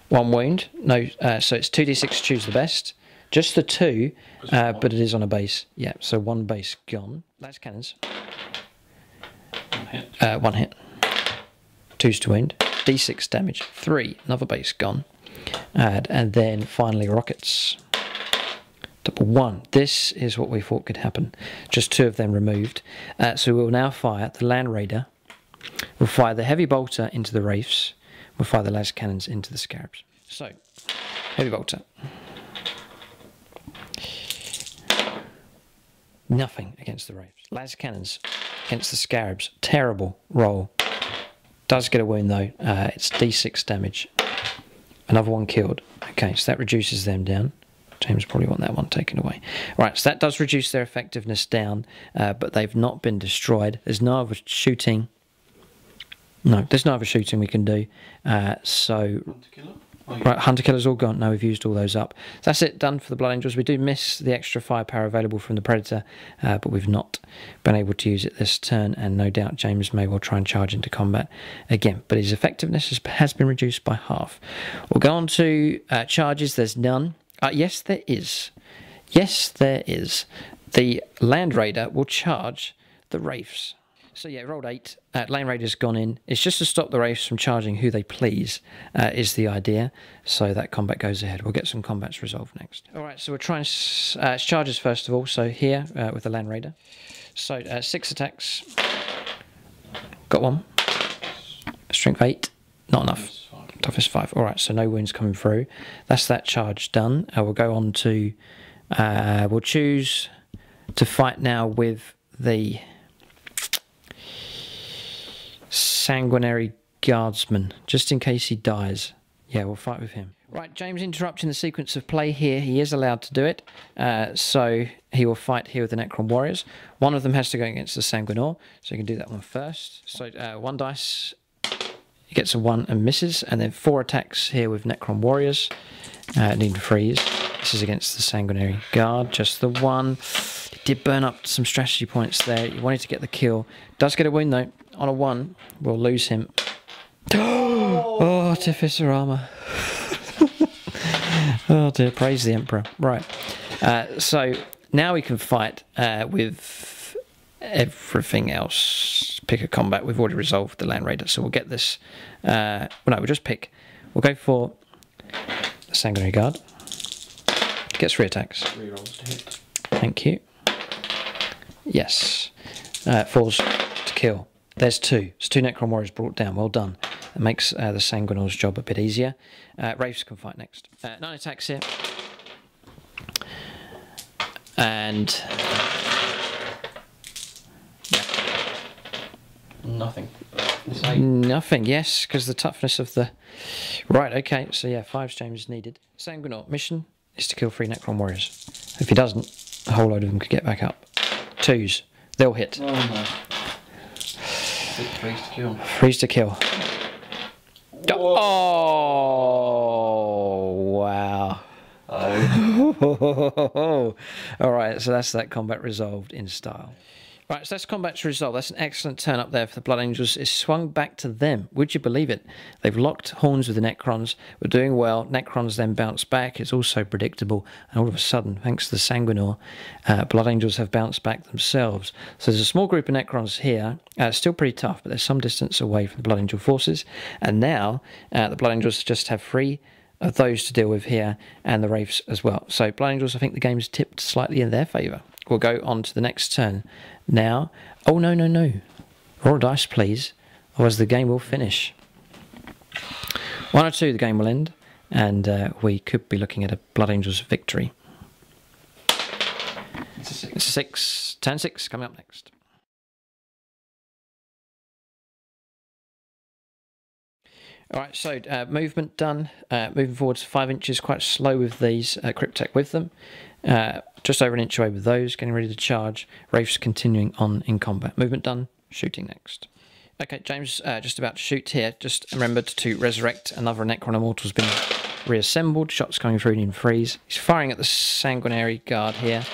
A: 1 wound. No, so it's 2d6 to choose the best. Just the 2, but it is on a base. Yeah, so 1 base gone. Las cannons.
B: 1 hit.
A: 1 hit. 2's to wound. d6 damage. 3. Another base gone. And then finally rockets. Double 1. This is what we thought could happen. Just 2 of them removed. So we'll now fire the Land Raider. We'll fire the Heavy Bolter into the Wraiths. We'll fire the Las Cannons into the Scarabs. So, Heavy Bolter. Nothing against the Wraiths. Las Cannons against the Scarabs. Terrible roll. Does get a wound though. It's d6 damage. Another 1 killed. Okay, so that reduces them down. James probably want that one taken away. Right, so that does reduce their effectiveness down, but they've not been destroyed. There's no other shooting. No, there's no other shooting we can do. So...
B: Hunter killer?
A: Right, Hunter Killer's all gone. No, we've used all those up. So that's it, done for the Blood Angels. We do miss the extra firepower available from the Predator, but we've not been able to use it this turn, and no doubt James may well try and charge into combat again. But his effectiveness has been reduced by half. We'll go on to charges. There's none. Yes, there is. Yes, there is. The Land Raider will charge the Wraiths. So yeah, rolled 8. Land Raider's gone in. It's just to stop the Wraiths from charging who they please, is the idea. So that combat goes ahead. We'll get some combats resolved next. Alright, so we're trying charges first of all. So here, with the Land Raider. So 6 attacks. Got 1. Strength 8. Not enough. Toughest 5. Alright, so no wounds coming through. That's that charge done. We'll go on to... we'll choose to fight now with the... Sanguinary Guardsman, just in case he dies. Yeah, we'll fight with him. Right, James interrupting the sequence of play here. He is allowed to do it. So he will fight here with the Necron Warriors. One of them has to go against the Sanguinor, so you can do that one first. So 1 dice, he gets a 1 and misses, and then 4 attacks here with Necron Warriors. Need to freeze. This is against the Sanguinary Guard, just the 1. He did burn up some strategy points there. He wanted to get the kill. Does get a wound though. On a 1, we'll lose him. Oh, Artificer Armour. Oh dear, praise the Emperor. Right. So now we can fight with everything else. Pick a combat. We've already resolved the Land Raider, so we'll get this. Well, no, we'll just pick. We'll go for the Sanguinary Guard. Gets 3 attacks.
B: 3 rolls to hit.
A: Thank you. Yes. 4s to kill. There's 2. It's 2 Necron Warriors brought down. Well done. It makes the Sanguinor's job a bit easier. Wraiths can fight next. 9 attacks here. And...
B: Nothing.
A: Nothing, yes, because the toughness of the... Right, okay, so yeah, 5 James needed. Sanguinor, mission is to kill 3 Necron Warriors. If he doesn't, a whole load of them could get back up. 2s, they'll hit.
B: Oh no. 3's to kill.
A: 3's to kill.
B: Whoa.
A: Oh, wow.
B: Oh.
A: Alright, so that's that combat resolved in style. Right, so that's combat to resolve. That's an excellent turn up there for the Blood Angels. It's swung back to them. Would you believe it? They've locked horns with the Necrons. We're doing well. Necrons then bounce back. It's also predictable. And all of a sudden, thanks to the Sanguinor, Blood Angels have bounced back themselves. So there's a small group of Necrons here. Still pretty tough, but they're some distance away from the Blood Angel forces. And now the Blood Angels just have 3 of those to deal with here, and the Wraiths as well. So Blood Angels, I think the game's tipped slightly in their favour. We'll go on to the next turn now. Oh, no, no, no. Roll a dice, please. Otherwise the game will finish. 1 or 2, the game will end. And we could be looking at a Blood Angels victory. It's a 6. Turn 6, coming up next. Alright, so movement done. Moving forwards 5 inches, quite slow with these. Cryptek with them. Just over an inch away with those, getting ready to charge. Wraiths continuing on in combat. Movement done, shooting next. Okay, James just about to shoot here. Just remembered to resurrect another Necron Immortal's been reassembled. Shots coming through in freeze. He's firing at the Sanguinary Guard here.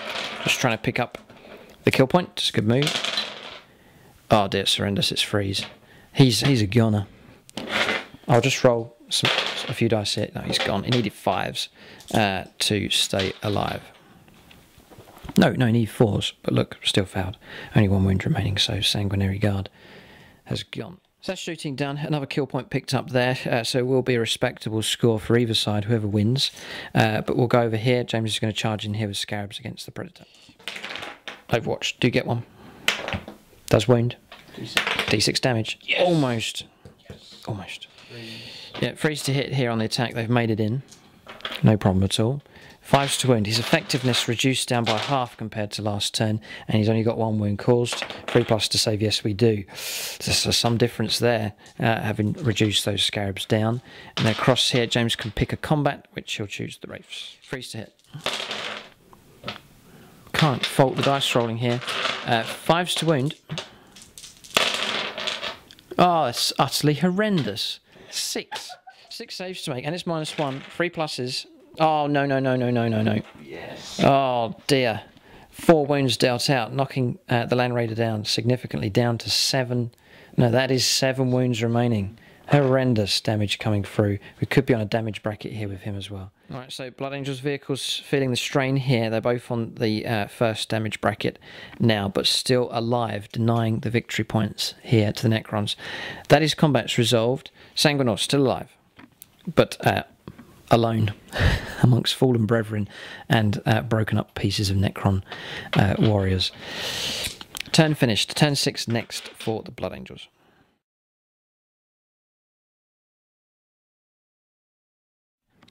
A: Just trying to pick up the kill point. It's a good move. Oh dear, it's horrendous, it's freeze. He's a goner. I'll just roll a few dice here. No, he's gone. He needed 5s to stay alive. No, he needed 4s, but look, still failed. Only 1 wound remaining, so Sanguinary Guard has gone. So that's shooting done. Another kill point picked up there, so it will be a respectable score for either side, whoever wins. But we'll go over here. James is going to charge in here with Scarabs against the Predator. Overwatch, do get 1. Does wound. D6 damage. Yes. Almost. Yes. Almost. Yeah, freeze to hit here on the attack. They've made it in. No problem at all. 5s to wound. His effectiveness reduced down by half compared to last turn, and he's only got 1 wound caused. 3+ to save. Yes, we do. So some difference there, having reduced those Scarabs down. And then across here, James can pick a combat, which he'll choose the Wraiths. Freeze to hit. Can't fault the dice rolling here. 5s to wound. Oh, it's utterly horrendous. 6 saves to make, and it's -1. 3 pluses. Oh, no. Yes. Oh, dear. 4 wounds dealt out, knocking the Land Raider down significantly, down to 7. No, that is 7 wounds remaining. Horrendous damage coming through. We could be on a damage bracket here with him as well. Alright, so Blood Angels vehicles feeling the strain here. They're both on the first damage bracket now, but still alive, denying the victory points here to the Necrons. That is combat's resolved. Sanguinor still alive, but alone amongst fallen brethren and broken up pieces of Necron warriors. Turn finished. Turn 6 next for the Blood Angels.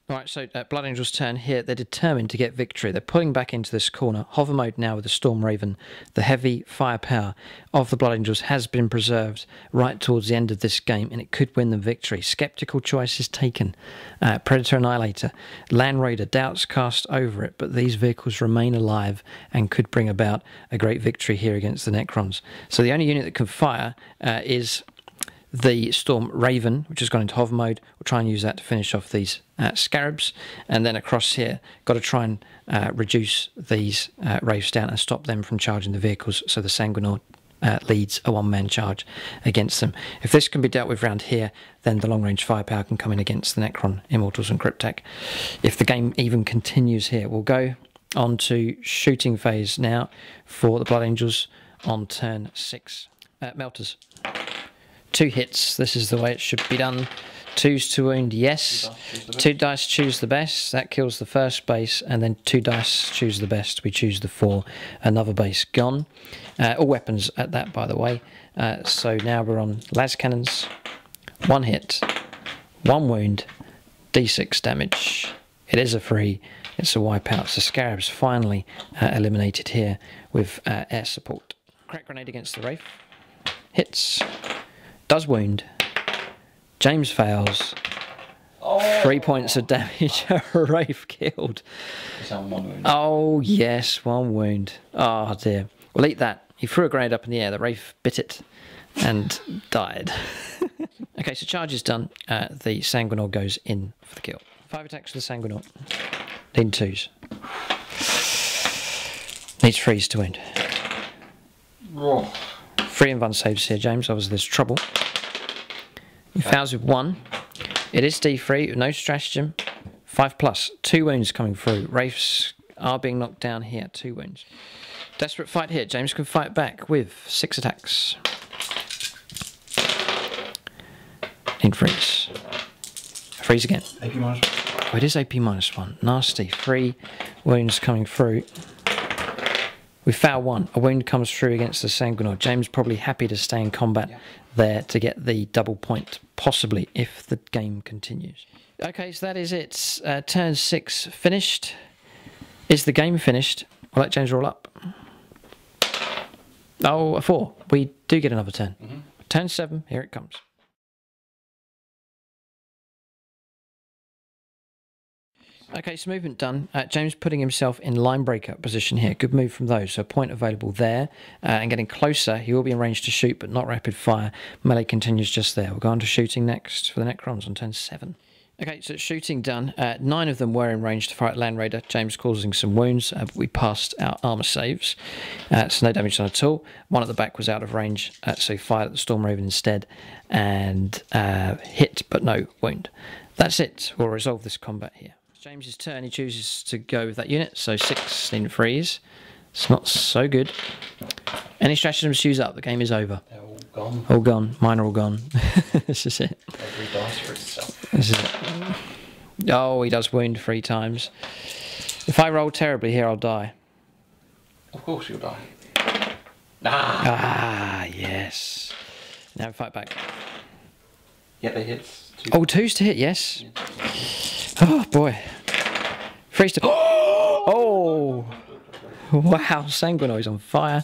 A: Alright, so Blood Angels' turn here. They're determined to get victory. They're pulling back into this corner. Hover mode now with the Storm Raven. The heavy firepower of the Blood Angels has been preserved right towards the end of this game, and it could win them victory. Skeptical choices taken. Predator Annihilator. Land Raider, doubts cast over it, but these vehicles remain alive and could bring about a great victory here against the Necrons. So the only unit that can fire is the Storm Raven, which has gone into hover mode. We'll try and use that to finish off these Scarabs. And then across here, got to try and reduce these Wraiths down and stop them from charging the vehicles, so the Sanguinor leads a 1-man charge against them. If this can be dealt with round here, then the long-range firepower can come in against the Necron Immortals and Cryptek. If the game even continues here, we'll go on to shooting phase now for the Blood Angels on turn 6. Melters. 2 hits. This is the way it should be done. 2s to wound, yes. 2 dice choose the best. That kills the first base, and then 2 dice choose the best. We choose the 4. Another base gone. All weapons at that, by the way. So now we're on las cannons. 1 hit, 1 wound, d6 damage. It is a free. It's a wipeout. So Scarabs finally eliminated here with air support. Crack grenade against the Wraith. Hits. Does wound. James fails. 3 points of damage. Wraith killed. Oh yes, 1 wound. Oh dear. Well, eat that. He threw a grenade up in the air. The Wraith bit it and died. Okay, so charge is done. The Sanguinor goes in for the kill. 5 attacks for the Sanguinor. Need 2s. Needs 3s to wound.
B: Oh.
A: 3 invuln saves here, James. Obviously, there's trouble. He fails with 1. It is D3, no stratagem. 5+, 2 wounds coming through. Wraiths are being knocked down here, 2 wounds. Desperate fight here. James can fight back with 6 attacks. In freeze. Freeze again.
B: AP minus.
A: Oh, it is AP -1. Nasty. 3 wounds coming through. We foul 1. A wound comes through against the Sanguinor. James probably happy to stay in combat there to get the double point, possibly, if the game continues. Okay, so that is it. Turn 6 finished. Is the game finished? I'll let James roll up. Oh, a 4. We do get another turn. Turn 7, here it comes. Okay, so movement done. James putting himself in line breaker position here. Good move from those. So a point available there. And getting closer. He will be in range to shoot, but not rapid fire. Melee continues just there. We'll go on to shooting next for the Necrons on turn 7. Okay, so shooting done. 9 of them were in range to fight Land Raider. James causing some wounds. But we passed our armour saves. So no damage done at all. 1 at the back was out of range. So he fired at the Storm Raven instead. And hit, but no wound. That's it. We'll resolve this combat here. James's turn, he chooses to go with that unit, so 6 in freeze. It's not so good. Any stratagems use up, the game is over.
B: They're all gone.
A: All gone. Mine are all gone. This is it.
B: Every dice for itself.
A: This is it. Oh, he does wound 3 times. If I roll terribly here, I'll die.
B: Of course you'll die.
A: Ah, yes. Now we fight back.
B: Yeah, they hit. 2.
A: Oh, 2's to hit, yes. Oh, boy. Freeze to... Oh! Wow, Sanguinor is on fire.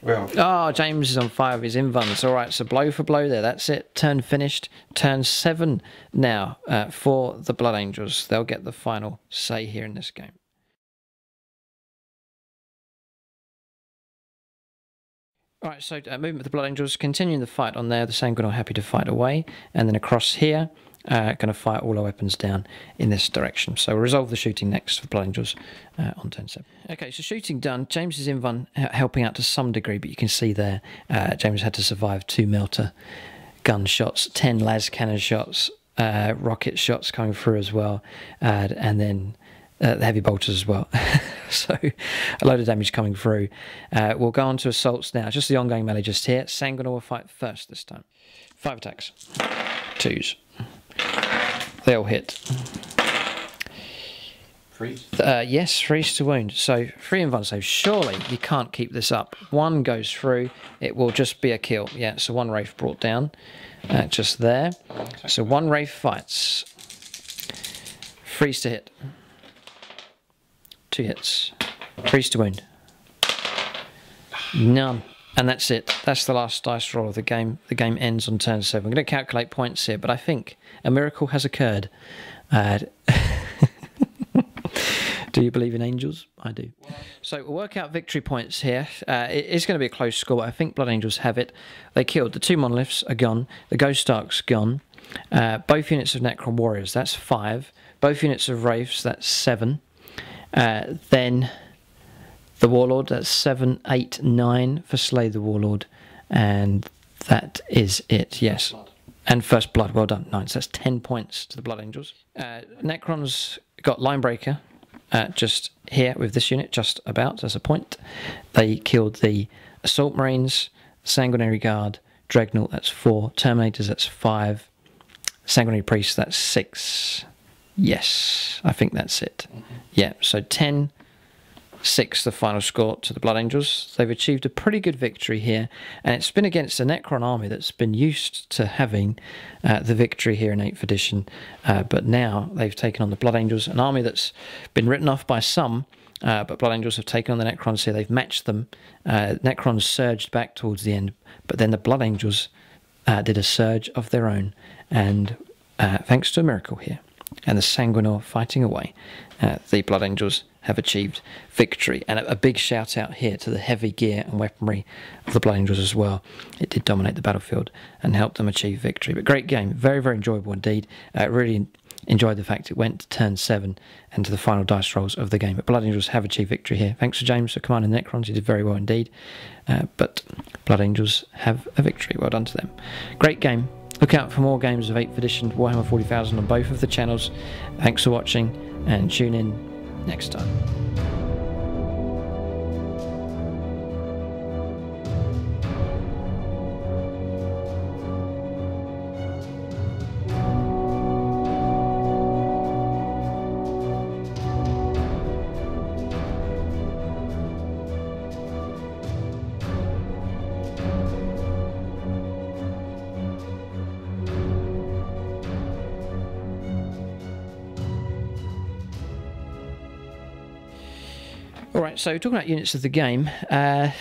B: Well.
A: Oh, James is on fire with his invuns. All right, so blow for blow there. That's it. Turn finished. Turn 7 now for the Blood Angels. They'll get the final say here in this game. All right, so movement with the Blood Angels. Continuing the fight on there. The Sanguinor happy to fight away. And then across here, going to fire all our weapons down in this direction. So we'll resolve the shooting next for Blood Angels on turn 7. Okay, so shooting done. James is invuln helping out to some degree, but you can see there James had to survive 2 melter gun shots, 10 las cannon shots, rocket shots coming through as well, and then the heavy bolters as well. So a load of damage coming through. We'll go on to assaults now. Just the ongoing melee just here. Sanguinor will fight first this time. 5 attacks. 2s. They all hit.
B: Freeze?
A: Yes, freeze to wound. So 3 invuln saves. Surely you can't keep this up. 1 goes through. It will just be a kill. Yeah, so 1 Wraith brought down. Just there. So 1 Wraith fights. Freeze to hit. 2 hits. Freeze to wound. None. And that's it. That's the last dice roll of the game. The game ends on turn 7. I'm going to calculate points here, but I think a miracle has occurred. Do you believe in angels? I do. So we'll work out victory points here. It is going to be a close score. I think Blood Angels have it. They killed. The 2 monoliths are gone. The Ghost Ark's gone. Both units of Necron Warriors, that's 5. Both units of Wraiths, that's 7. Then the Warlord, that's 7, 8, 9 for Slay the Warlord. And that is it, yes.
B: Blood.
A: And First Blood, well done. 9, so that's 10 points to the Blood Angels. Necrons got Linebreaker just here with this unit, just about as a point. They killed the Assault Marines, Sanguinary Guard, Dreadnought, that's 4. Terminators, that's 5. Sanguinary Priest, that's 6. Yes, I think that's it. Yeah, so 10, 6 the final score to the Blood Angels. They've achieved a pretty good victory here, and it's been against a Necron army that's been used to having the victory here in 8th edition, but now they've taken on the Blood Angels, an army that's been written off by some, but Blood Angels have taken on the Necrons here. They've matched them. Necrons surged back towards the end, but then the Blood Angels did a surge of their own, and thanks to a miracle here, and the Sanguinor fighting away, the Blood Angels have achieved victory. And a big shout out here to the heavy gear and weaponry of the Blood Angels as well. It did dominate the battlefield and help them achieve victory. But great game, very, very enjoyable indeed. Really enjoyed the fact it went to turn 7 and to the final dice rolls of the game. But Blood Angels have achieved victory here. Thanks to James for commanding the Necrons. He did very well indeed. But Blood Angels have a victory. Well done to them. Great game. Look out for more games of 8th edition Warhammer 40,000 on both of the channels. Thanks for watching, and tune in next time. Alright, so talking about units of the game, I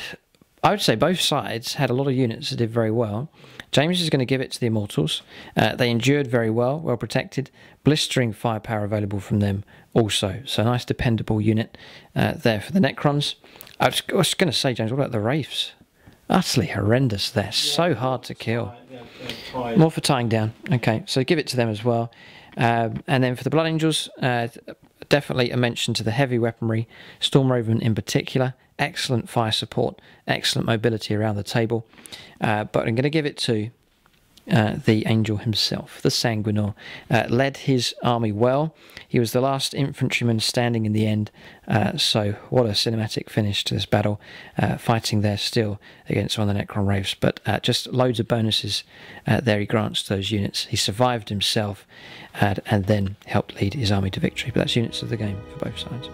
A: would say both sides had a lot of units that did very well. James is going to give it to the Immortals. They endured very well, well protected. Blistering firepower available from them also. So nice dependable unit there for the Necrons. I was going to say, James, what about the Wraiths? Utterly horrendous. They're so hard to kill. More for tying down. Okay, so give it to them as well. And then for the Blood Angels, definitely a mention to the heavy weaponry, Storm Raven in particular. Excellent fire support, excellent mobility around the table. But I'm going to give it to the Angel himself, the Sanguinor. Led his army well. He was the last infantryman standing in the end. So what a cinematic finish to this battle. Fighting there still against one of the Necron Wraiths. But just loads of bonuses there he grants to those units. He survived himself and then helped lead his army to victory. But that's units of the game for both sides.